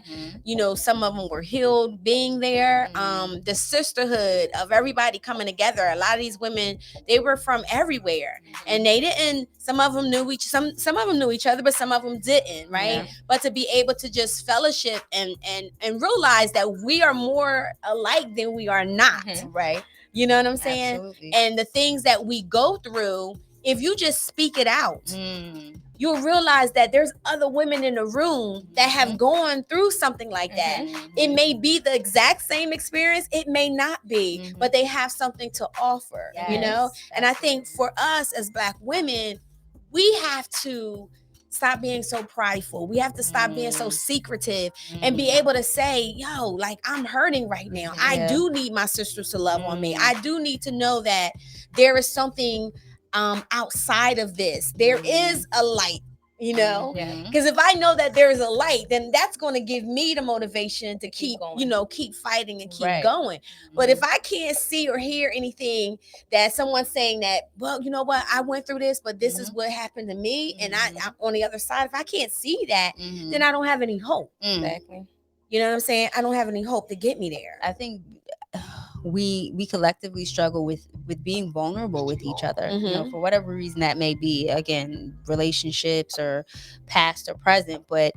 some of them were healed being there. The sisterhood of everybody coming together, a lot of these women, they were from everywhere, and they didn't, some of them knew some of them knew each other, but some of them didn't, right? But to be able to just fellowship and realize that we are more alike than we are not, right? You know what I'm saying? Absolutely. And the things that we go through, if you just speak it out, you'll realize that there's other women in the room that have gone through something like that. It may be the exact same experience, it may not be, but they have something to offer, And I think for us as Black women, we have to stop being so prideful. We have to stop being so secretive and be able to say, yo, like, I'm hurting right now. I do need my sisters to love on me. I do need to know that there is something outside of this. There is a light, because if I know that there's a light, then that's going to give me the motivation to keep keep fighting and keep going. But if I can't see or hear anything that someone's saying that, well, you know what, I went through this, but this is what happened to me, and I'm on the other side, if I can't see that, then I don't have any hope. Exactly. You know what I'm saying? I don't have any hope to get me there. I think we collectively struggle with being vulnerable with each other, for whatever reason that may be, again, relationships or past or present. But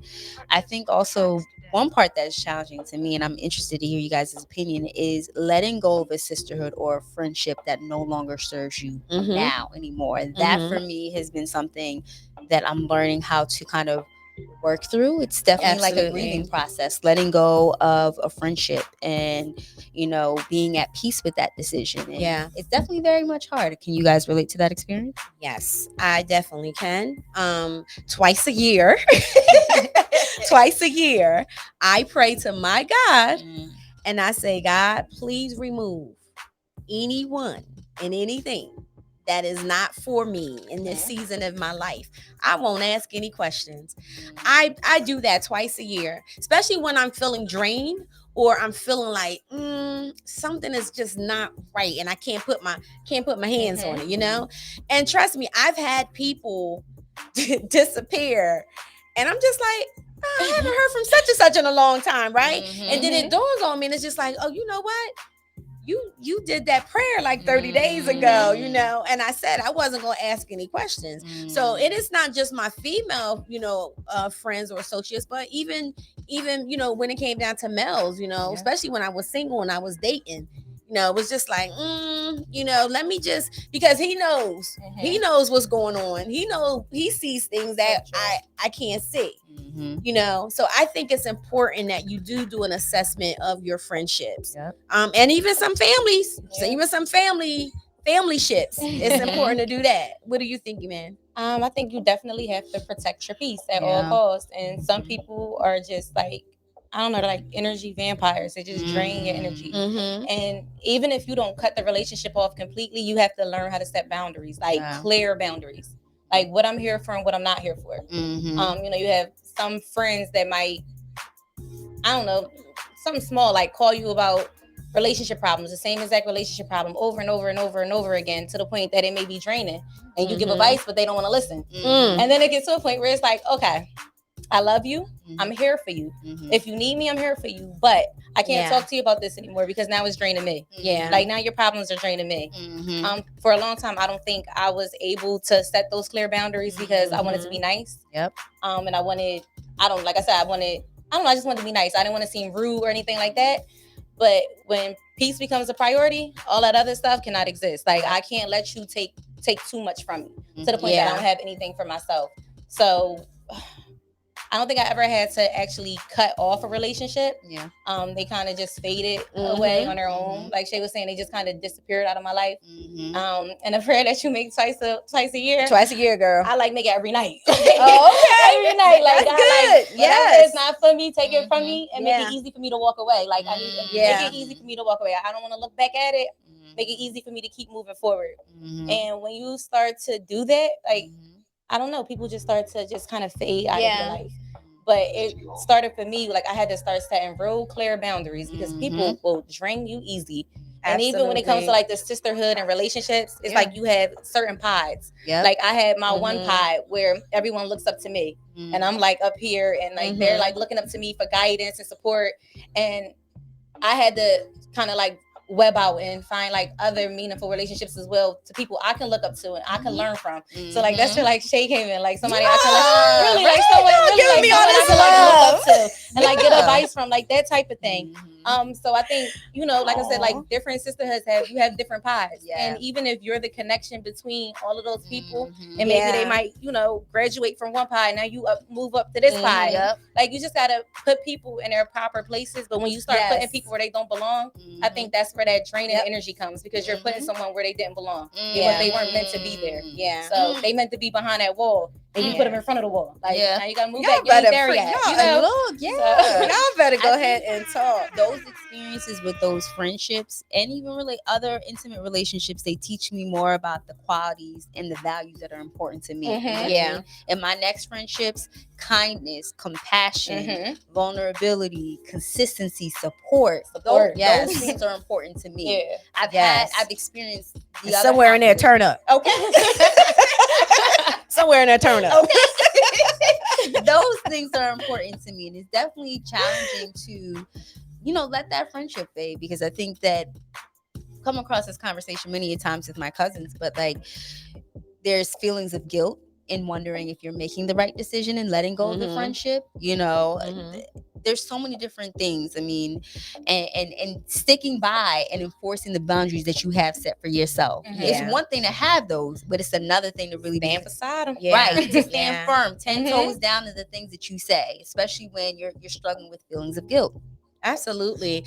I think also one part that's challenging to me, and I'm interested to hear you guys' opinion, is letting go of a sisterhood or a friendship that no longer serves you now anymore. That for me has been something that I'm learning how to kind of work through. It's definitely like a grieving process, letting go of a friendship and being at peace with that decision. And it's definitely very much hard. Can you guys relate to that experience? Yes, I definitely can. Twice a year I pray to my God and I say, God, please remove anyone and anything that is not for me in this season of my life. I won't ask any questions. I do that twice a year, especially when I'm feeling drained or I'm feeling like something is just not right and I can't put my hands on it, And trust me, I've had people disappear and I'm just like, I haven't heard from such and such in a long time, right? And then it dawns on me and it's just like, oh, you know what? You did that prayer like 30 days ago, and I said I wasn't going to ask any questions. So it is not just my female, friends or associates, but even, when it came down to males, especially when I was single and I was dating, it was just like, let me just, because he knows what's going on. He sees things that I can't see. So I think it's important that you do an assessment of your friendships, and even some families, even some family ships. It's important to do that. What do you think, man? I think you definitely have to protect your peace at all costs, and some people are just like, I don't know, they're like energy vampires. They just drain your energy. And even if you don't cut the relationship off completely, you have to learn how to set boundaries, like clear boundaries, like what I'm here for and what I'm not here for. You know, you have some friends that might, I don't know, something small, like call you about relationship problems, the same exact relationship problem over and over and over and over again, to the point that it may be draining, and you give advice, but they don't want to listen. And then it gets to a point where it's like, okay, I love you. I'm here for you. If you need me, I'm here for you. But I can't talk to you about this anymore because now it's draining me. Like now your problems are draining me. For a long time, I don't think I was able to set those clear boundaries because I wanted to be nice. And I wanted, I just wanted to be nice. I didn't want to seem rude or anything like that. But when peace becomes a priority, all that other stuff cannot exist. Like I can't let you take too much from me to the point that I don't have anything for myself. So I don't think I ever had to actually cut off a relationship. They kind of just faded away on their own. Like Shea was saying, they just kind of disappeared out of my life. And a prayer that you make twice a year. Twice a year, girl. I like make it every night. Every night. Like that's good. Whatever it's not for me, take it from me and make it easy for me to walk away. Like I need make it easy for me to walk away. I don't want to look back at it. Make it easy for me to keep moving forward. And when you start to do that, like I don't know, people just start to just kind of fade out of your life. But it started for me, like I had to start setting real clear boundaries because people will drain you easy. And even when it comes to like the sisterhood and relationships, it's like you have certain pods. Like I had my one pod where everyone looks up to me and I'm like up here and like they're like looking up to me for guidance and support. And I had to kind of like web out and find like other meaningful relationships as well to people I can look up to and I can learn from. So like that's where like Shea came in, like somebody I can like someone really like someone I can like look up to and like get advice from, like that type of thing. So I think, you know, like I said, like different sisterhoods have different pods. And even if you're the connection between all of those people and maybe they might, you know, graduate from one pod, now you move up to this pod. Like you just gotta put people in their proper places. But when you start putting people where they don't belong, I think that's where that draining energy comes, because you're putting someone where they didn't belong. Because they weren't meant to be there. So they meant to be behind that wall. And you put them in front of the wall. Like now you gotta move back. You ain't there yet. Y'all better go ahead and talk. Those experiences with those friendships and even really other intimate relationships, they teach me more about the qualities and the values that are important to me. In my next friendships, kindness, compassion, vulnerability, consistency, support. Those things are important to me. I've experienced somewhere in there, turn up. Somewhere in there, turn up. Those things are important to me, and it's definitely challenging to, you know, let that friendship fade, because I think that come across this conversation many times with my cousins, but like there's feelings of guilt in wondering if you're making the right decision and letting go of the friendship. You know, there's so many different things. I mean, and sticking by and enforcing the boundaries that you have set for yourself. It's one thing to have those, but it's another thing to really stand beside them. Right, to stand firm, 10 toes down to the things that you say, especially when you're struggling with feelings of guilt. Absolutely.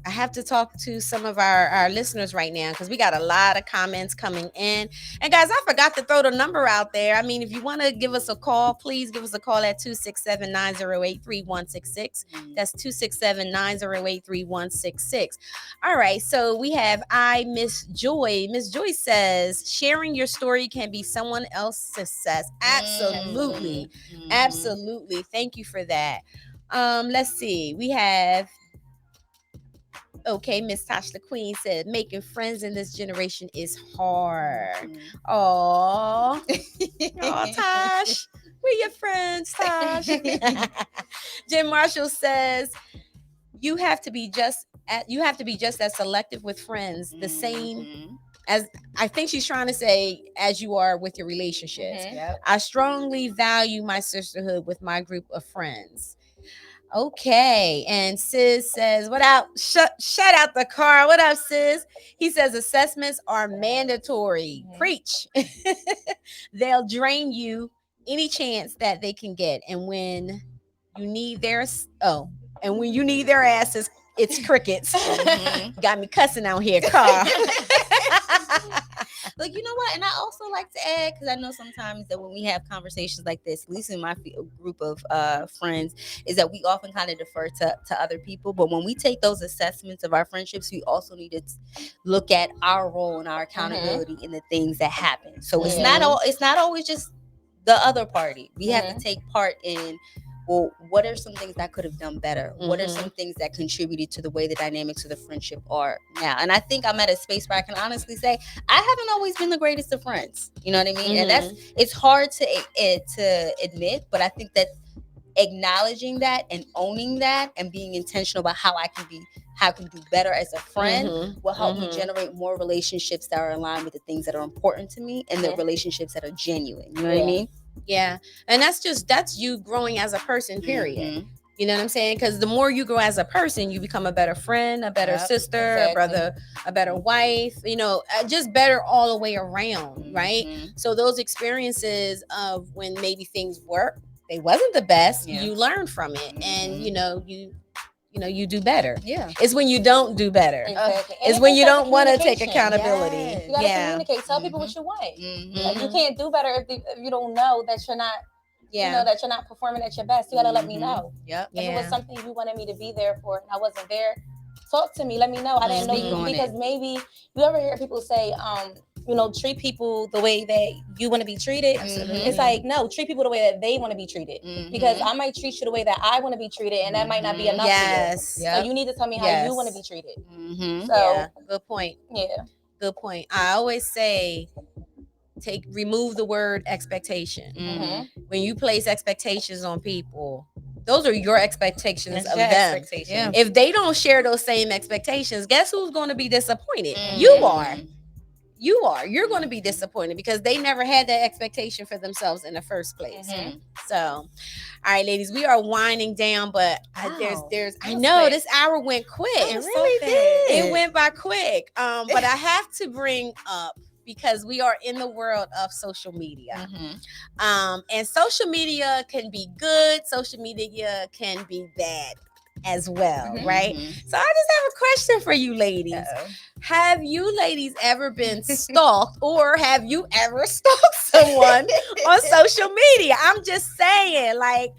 I have to talk to some of our listeners right now, because we got a lot of comments coming in. And guys, I forgot to throw the number out there. I mean, if you want to give us a call, please give us a call at 267-908-3166. That's 267-908-3166. All right. So we have Miss Joy. Miss Joy says, sharing your story can be someone else's success. Absolutely. Absolutely. Thank you for that. Let's see. We have, okay, Miss Tosh the Queen said, making friends in this generation is hard. Oh, Tosh, we're your friends, Tosh. Jim Marshall says, you have to be just as selective with friends, the same as, I think she's trying to say, as you are with your relationships. I strongly value my sisterhood with my group of friends. Okay, and Sis says, what up? Shut out the car. What up, Sis? He says assessments are mandatory. Preach. They'll drain you any chance that they can get, and when you need their asses, it's crickets. Got me cussing out here, car. Look, you know what? And I also like to add, because I know sometimes that when we have conversations like this, at least in my group of friends, is that we often kind of defer to other people. But when we take those assessments of our friendships, we also need to look at our role and our accountability in the things that happen. So it's not always just the other party. We have to take part in, well, what are some things that I could have done better? What are some things that contributed to the way the dynamics of the friendship are now? And I think I'm at a space where I can honestly say I haven't always been the greatest of friends. You know what I mean? And it's hard to admit, but I think that acknowledging that and owning that and being intentional about how I can do better as a friend will help me generate more relationships that are aligned with the things that are important to me and the relationships that are genuine. You know what I mean? Yeah. And that's you growing as a person, period. You know what I'm saying? Because the more you grow as a person, you become a better friend, a better sister, a brother, a better wife, just better all the way around, right? So those experiences of when maybe things they wasn't the best, you learn from it, and you do better. Yeah, it's when you don't do better. Exactly. It's when you don't want to take accountability. Yes. You gotta communicate. Tell people what you want. Like, you can't do better if you don't know that you're not. That you're not performing at your best. You gotta let me know. If it was something you wanted me to be there for and I wasn't there, talk to me. Let me know. I didn't know you, because maybe you ever hear people say, treat people the way that you want to be treated. It's like, no, treat people the way that they want to be treated. Because I might treat you the way that I want to be treated, and that might not be enough for you. So you need to tell me how you want to be treated. So good point. Yeah. Good point. I always say, remove the word expectation. When you place expectations on people, those are your expectations of them. If they don't share those same expectations, guess who's going to be disappointed? You are. You're going to be disappointed because they never had that expectation for themselves in the first place. So, all right, ladies, we are winding down, but I know this hour went quick. It really did. It went by quick. But I have to bring up, because we are in the world of social media. And social media can be good. Social media can be bad as well, right? So I just have a question for you ladies. Have you ladies ever been stalked, or have you ever stalked someone on social media? I'm just saying, like,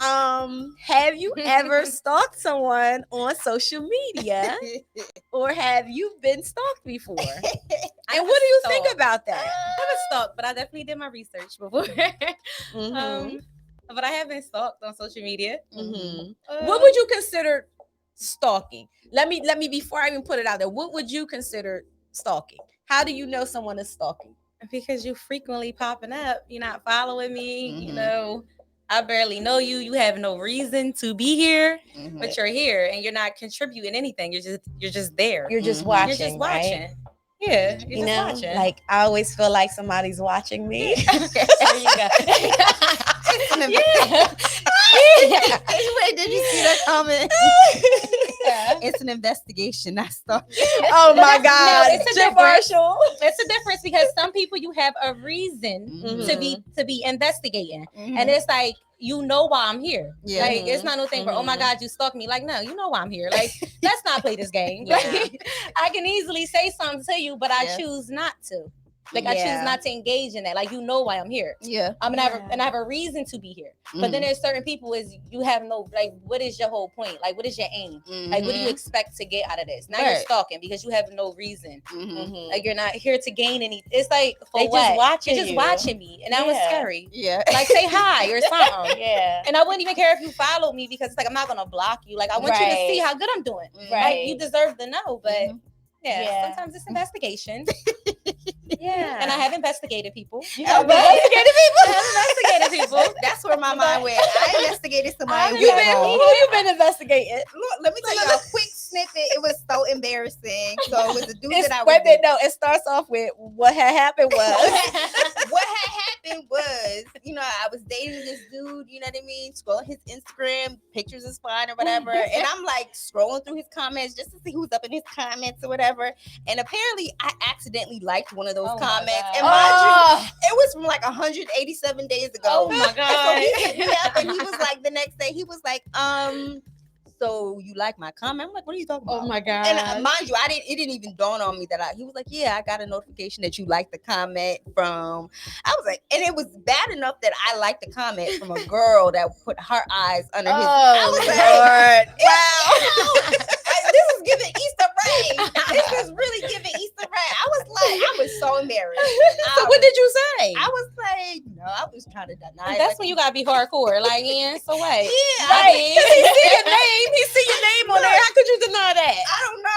have you ever stalked someone on social media, or have you been stalked before? And what do you think about that? I haven't stalked, but I definitely did my research before. But I haven't stalked on social media. What would you consider stalking? Let me before I even put it out there, what would you consider stalking? How do you know someone is stalking? Because you frequently popping up, you're not following me, I barely know you. You have no reason to be here, but you're here and you're not contributing anything. You're just there. You're just watching. You're just watching. Right? Yeah, you're just watching. Like, I always feel like somebody's watching me. There you go. Wait, did you see that comment? It's an investigation, not stalking. Oh my God, it's a It's a difference, because some people you have a reason to be investigating, and it's like, why I'm here. Like, it's not no thing where, oh my God, you stalked me. Like, no, you know why I'm here. Like, let's not play this game. Like, I can easily say something to you, but I choose not to. Like, I choose not to engage in that. Like, why I'm here. And I have a reason to be here. But then there's certain people you have no, like, what is your whole point? Like, what is your aim? Like, what do you expect to get out of this? Now you're stalking because you have no reason. Like, you're not here to gain any. It's like, they just watching You're just watching me, and that was scary. Like, say hi or something. And I wouldn't even care if you followed me, because it's like, I'm not gonna block you. Like, I want you to see how good I'm doing. Like, you deserve to know, but. Sometimes it's investigation. And I have investigated people. I have investigated people. That's where my mind went. I investigated somebody. Who you been investigating? Look, let me tell you a quick snippet. It was so embarrassing. So it was a dude that I was. Wait a minute, no. It starts off with what had happened was, I was dating this dude. You know what I mean? Scrolling his Instagram, pictures is fine or whatever, and I'm like scrolling through his comments just to see who's up in his comments or whatever. And apparently, I accidentally liked one of those comments. And mind you, it was from like 187 days ago. Oh my God. And so he hit me up, and he was like, the next day, he was like, so you like my comment? I'm like, what are you talking about? Oh my God. And mind you, it didn't even dawn on me that he was like, yeah, I got a notification that you liked the comment from, I was like, and it was bad enough that I liked the comment from a girl that put her eyes under his, I was Lord. like, wow. This is giving Easter rain. This is really giving Easter rain. I was so embarrassed. So what did you say? I was like, no, I was trying to deny it. That's when you gotta be hardcore. Like, yeah, so what? Yeah, Right. He see your name. He see your name on there. How could you deny that? I don't know.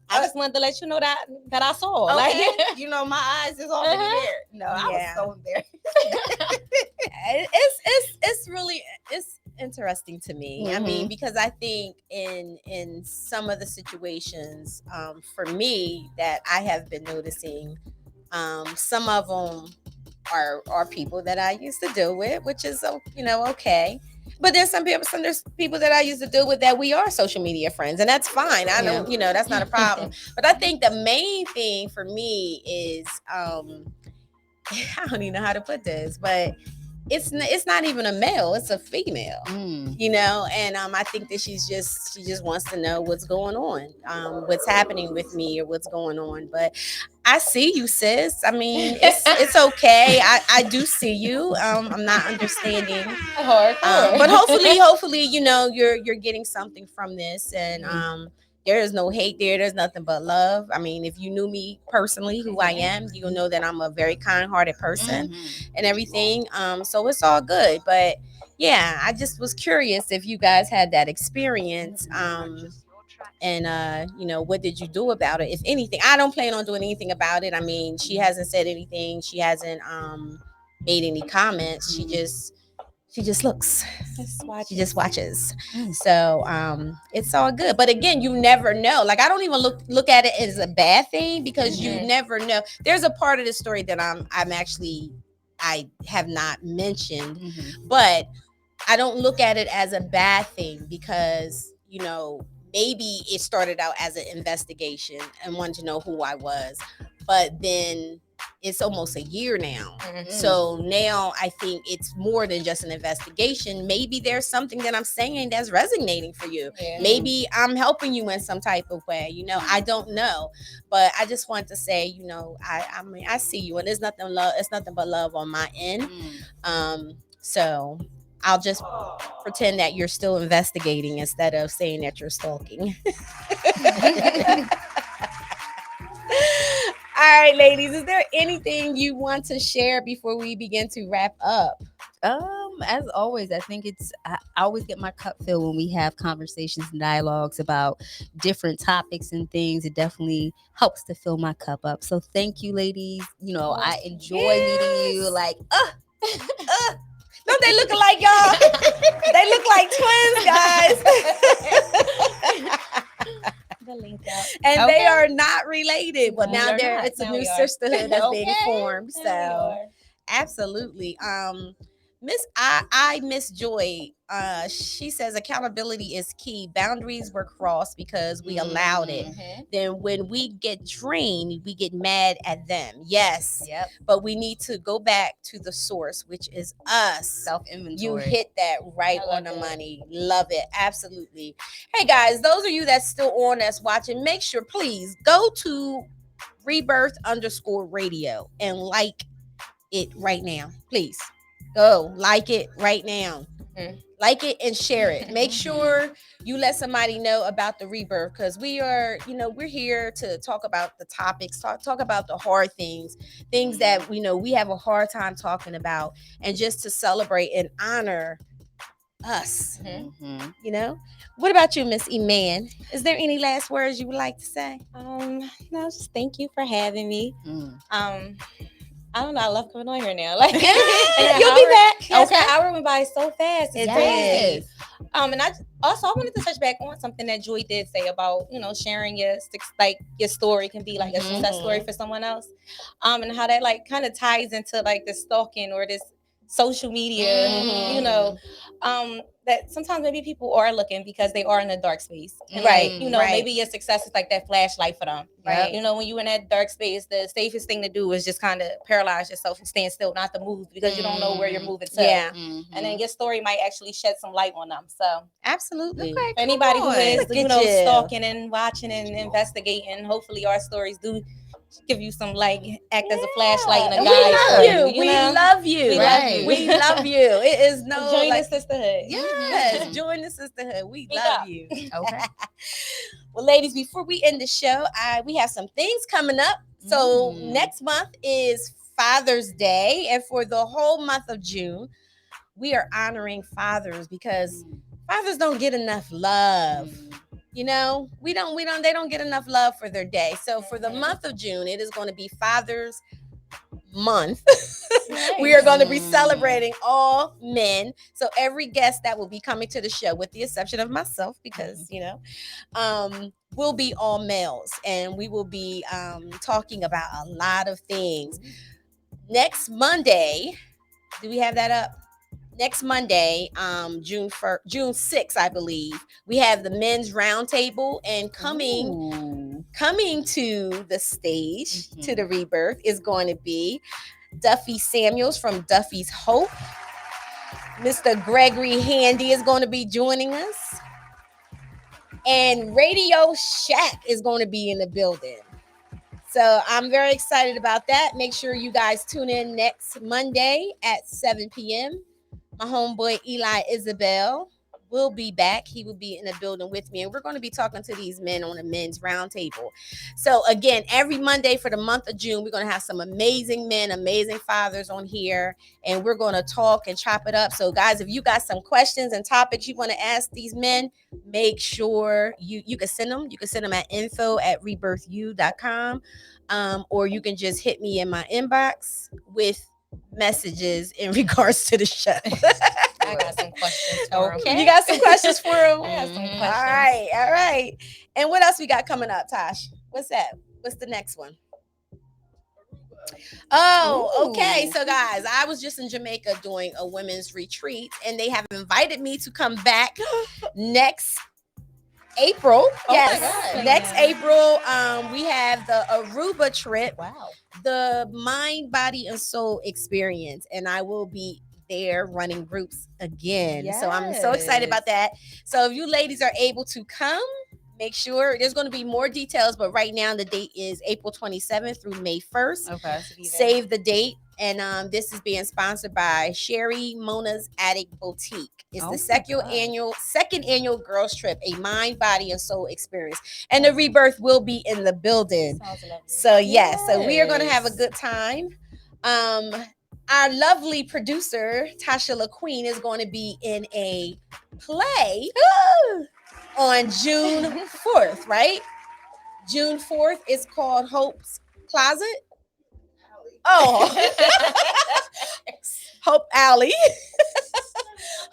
I just wanted to let you know that I saw. Okay. Like, You know, my eyes is already there. No, I was so embarrassed. It's really interesting to me. I mean, because I think in some of the situations, for me that I have been noticing, some of them are people that I used to deal with, which is okay. But there's there's people that I used to deal with that we are social media friends, and that's fine. I don't, that's not a problem. But I think the main thing for me is, I don't even know how to put this, but it's not even a male, it's a female, and I think that she just wants to know what's going on, what's happening with me or what's going on. But I see you, sis. I mean, it's okay. I do see you. I'm not understanding, but hopefully, you're getting something from this, and there is no hate there. There's nothing but love. I mean, if you knew me personally, who I am, you'll know that I'm a very kind-hearted person and everything. So it's all good. But yeah, I just was curious if you guys had that experience. And what did you do about it? If anything, I don't plan on doing anything about it. I mean, she hasn't said anything. She hasn't made any comments. She just looks. She just watches. So it's all good. But again, you never know. Like, I don't even look at it as a bad thing, because you never know. There's a part of the story that I have not mentioned, but I don't look at it as a bad thing, because maybe it started out as an investigation and wanted to know who I was, but then it's almost a year now. So now I think it's more than just an investigation. Maybe there's something that I'm saying that's resonating for you. Maybe I'm helping you in some type of way. I don't know, but I just want to say, I mean, I see you, and there's nothing it's nothing but love on my end. So I'll just pretend that you're still investigating instead of saying that you're stalking. All right, ladies, is there anything you want to share before we begin to wrap up? As always, I think I always get my cup filled when we have conversations and dialogues about different topics and things. It definitely helps to fill my cup up. So thank you, ladies. I enjoy meeting you. Like, don't they look alike, y'all? They look like twins, guys. And they are not related, but now it's a new sisterhood that's being formed. So absolutely. Miss Joy, she says accountability is key. Boundaries were crossed because we allowed it. Then when we get drained, we get mad at them. Yes. Yep. But we need to go back to the source, which is us. Self-inventory. You hit that right on the money. Love it. Absolutely. Hey guys, those of you that's still on, that's watching, make sure, please go to Rebirth_radio and like it right now. Please. Go like it right now. Like it and share it. Make sure you let somebody know about the Rebirth, because we are, we're here to talk about the topics, talk about the hard things that we have a hard time talking about, and just to celebrate and honor us. What about you, Miss Iman? Is there any last words you would like to say? No, just thank you for having me. I don't know. I love coming on here now. Like, you'll be back. Okay, hour went by so fast. It's crazy. And I wanted to touch back on something that Joy did say about sharing your story can be like a success story for someone else, and how that kind of ties into the stalking or this social media, you know, that sometimes maybe people are looking because they are in a dark space. And like, you know, maybe your success is like that flashlight for them. Right. You know, when you're in that dark space, the safest thing to do is just kind of paralyze yourself and stand still, not to move, because you don't know where you're moving to. Yeah. And then your story might actually shed some light on them. So absolutely. Okay, anybody who is, you know, stalking and watching and investigating, hopefully our stories do give you some, like, act as a flashlight and a guide. We love you. We love you. We love you. It is no join the sisterhood. Yes, join the sisterhood. We love you. Okay. Well, ladies, before we end the show, we have some things coming up. So next month is Father's Day, and for the whole month of June, we are honoring fathers because fathers don't get enough love. You know, they don't get enough love for their day. So for the month of June, it is going to be Father's Month. We are going to be celebrating all men. So every guest that will be coming to the show, with the exception of myself, because, you know, will be all males. And we will be talking about a lot of things. Next Monday, do we have that up? Next Monday, June 6th, I believe, we have the men's roundtable, and coming to the stage, to the Rebirth, is going to be Duffy Samuels from Duffy's Hope. Mr. Gregory Handy is going to be joining us, and Radio Shack is going to be in the building. So I'm very excited about that. Make sure you guys tune in next Monday at 7 p.m. My homeboy Eli Isabel will be back. He will be in the building with me, and we're going to be talking to these men on a men's roundtable. So again, every Monday for the month of June, we're going to have some amazing men, amazing fathers on here, and we're going to talk and chop it up. So guys, if you got some questions and topics you want to ask these men, make sure you can send them. You can send them at info@rebirthu.com, or you can just hit me in my inbox with messages in regards to the show. I got some questions for him. Okay. You got some questions for him? I got some questions. All right. And what else we got coming up, Tosh? What's that? What's the next one? Oh, okay. So guys, I was just in Jamaica doing a women's retreat, and they have invited me to come back next April. Yes, next April. We have the Aruba trip. Wow. The Mind, Body, and Soul Experience, and I will be there running groups again. Yes. So I'm so excited about that. So if you ladies are able to come, make sure there's going to be more details, but right now the date is April 27th through May 1st. Okay. Save the date. And this is being sponsored by Sherry Mona's Attic Boutique. It's the second annual girls trip, a mind, body, and soul experience. And the Rebirth will be in the building. So yes, so we are going to have a good time. Our lovely producer, Tasha LaQueen, is going to be in a play on June 4th, right? June 4th is called Hope's Closet. Oh, Hope Alley.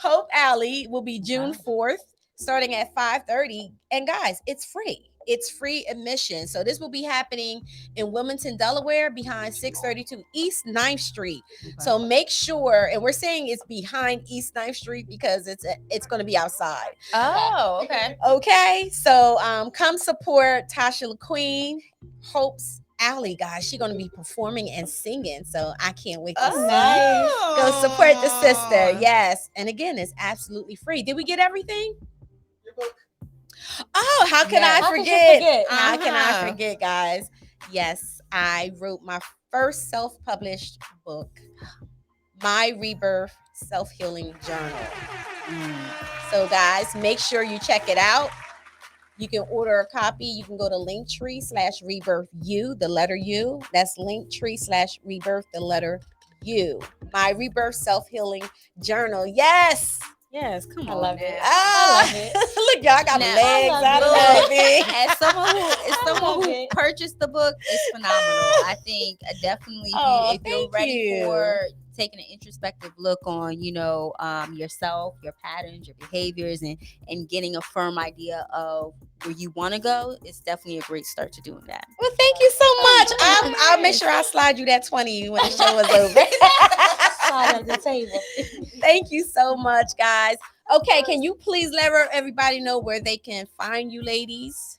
Hope Alley will be June 4th, starting at 5:30. And guys, it's free. It's free admission. So this will be happening in Wilmington, Delaware, behind 632 East 9th Street. Okay. So make sure, and we're saying it's behind East 9th Street because it's going to be outside. Oh, okay. Okay. So come support Tasha LaQueen, Hope's Alley, guys. She's gonna be performing and singing, so I can't wait to see. Go support the sister. Yes, and again, it's absolutely free. Did we get everything? Your book. Oh, how can I forget? How can I forget, guys? Yes, I wrote my first self-published book, My Rebirth Self-Healing Journal. So, guys, make sure you check it out. You can order a copy. You can go to Linktree/RebirthU, the letter U. That's Linktree/Rebirth, the letter U. My Rebirth Self-Healing Journal. Yes. Yes, come on. I love it. I love it. Look, y'all, I got my legs out of it. As someone who purchased the book, it's phenomenal. I think definitely if you're ready for taking an introspective look on, yourself, your patterns, your behaviors, and getting a firm idea of where you want to go, it's definitely a great start to doing that. Well, thank you so much. I'll make sure I slide you that 20 when the show is over. Side of the table. Thank you so much, guys. Okay, can you please let everybody know where they can find you, ladies?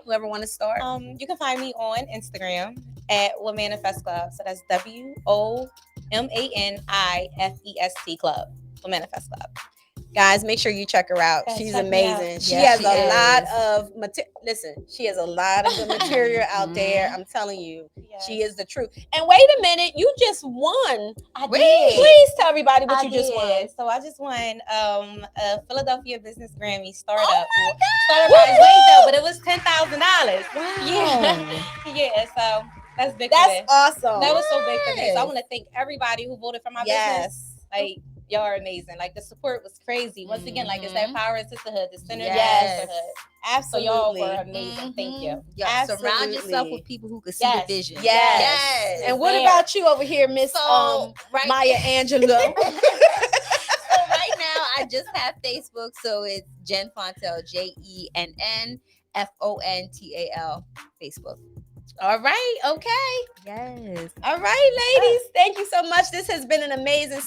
Whoever want to start. You can find me on Instagram at Womanifest Club. So that's WOMANIFEST Club. Womanifest Club. Guys, make sure you check her out. She's amazing. She has a lot of she has a lot of good material out there. I'm telling you, she is the truth. And wait a minute, you just won. I did. Please tell everybody what you just won. So I just won a Philadelphia Business Grammy startup. Oh my Startup by late though, but it was $10,000. Wow. Yeah. So that's big. That's awesome. That was so big for me. So I want to thank everybody who voted for my business. Like, y'all are amazing. Like, the support was crazy. Once again, like, it's that power and sisterhood, the synergy of sisterhood. Absolutely. So y'all were amazing. Thank you. Surround yourself with people who can see the vision. Yes. And what about you over here, Miss Maya Angelou? So right now, I just have Facebook. So it's Jenn Fontal, JENNFONTAL, Facebook. All right. Okay. Yes. All right, ladies. Thank you so much. This has been an amazing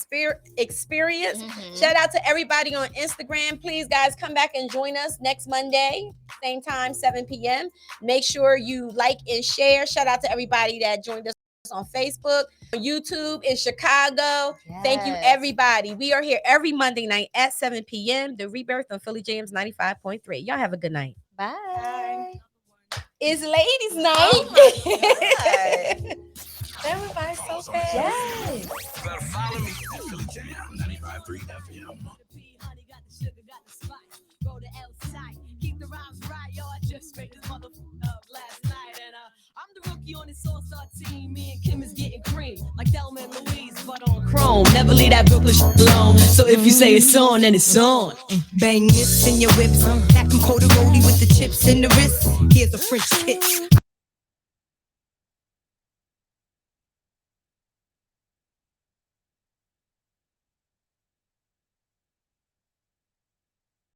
experience. Shout out to everybody on Instagram. Please, guys, come back and join us next Monday, same time, 7 p.m. Make sure you like and share. Shout out to everybody that joined us on Facebook, YouTube in Chicago. Thank you, everybody. We are here every Monday night at 7 p.m. The Rebirth on Philly Jams 95.3. Y'all have a good night. Bye. It's ladies' night. Oh my God. That went by so fast. Yes. Better follow me at Philly Jam 95.3 FM. Keep the rhymes right, yo. I just made this motherfucker up last night, and I'm the rookie on this all-star team. Me and Kim is getting cream like Thelma and Louise, but on chrome. Never leave that Brooklyn shit alone. So if you say it's on, then it's on. Bang this in your whips, pack 'em cold roadie with the chips in the wrist. Here's a French kiss.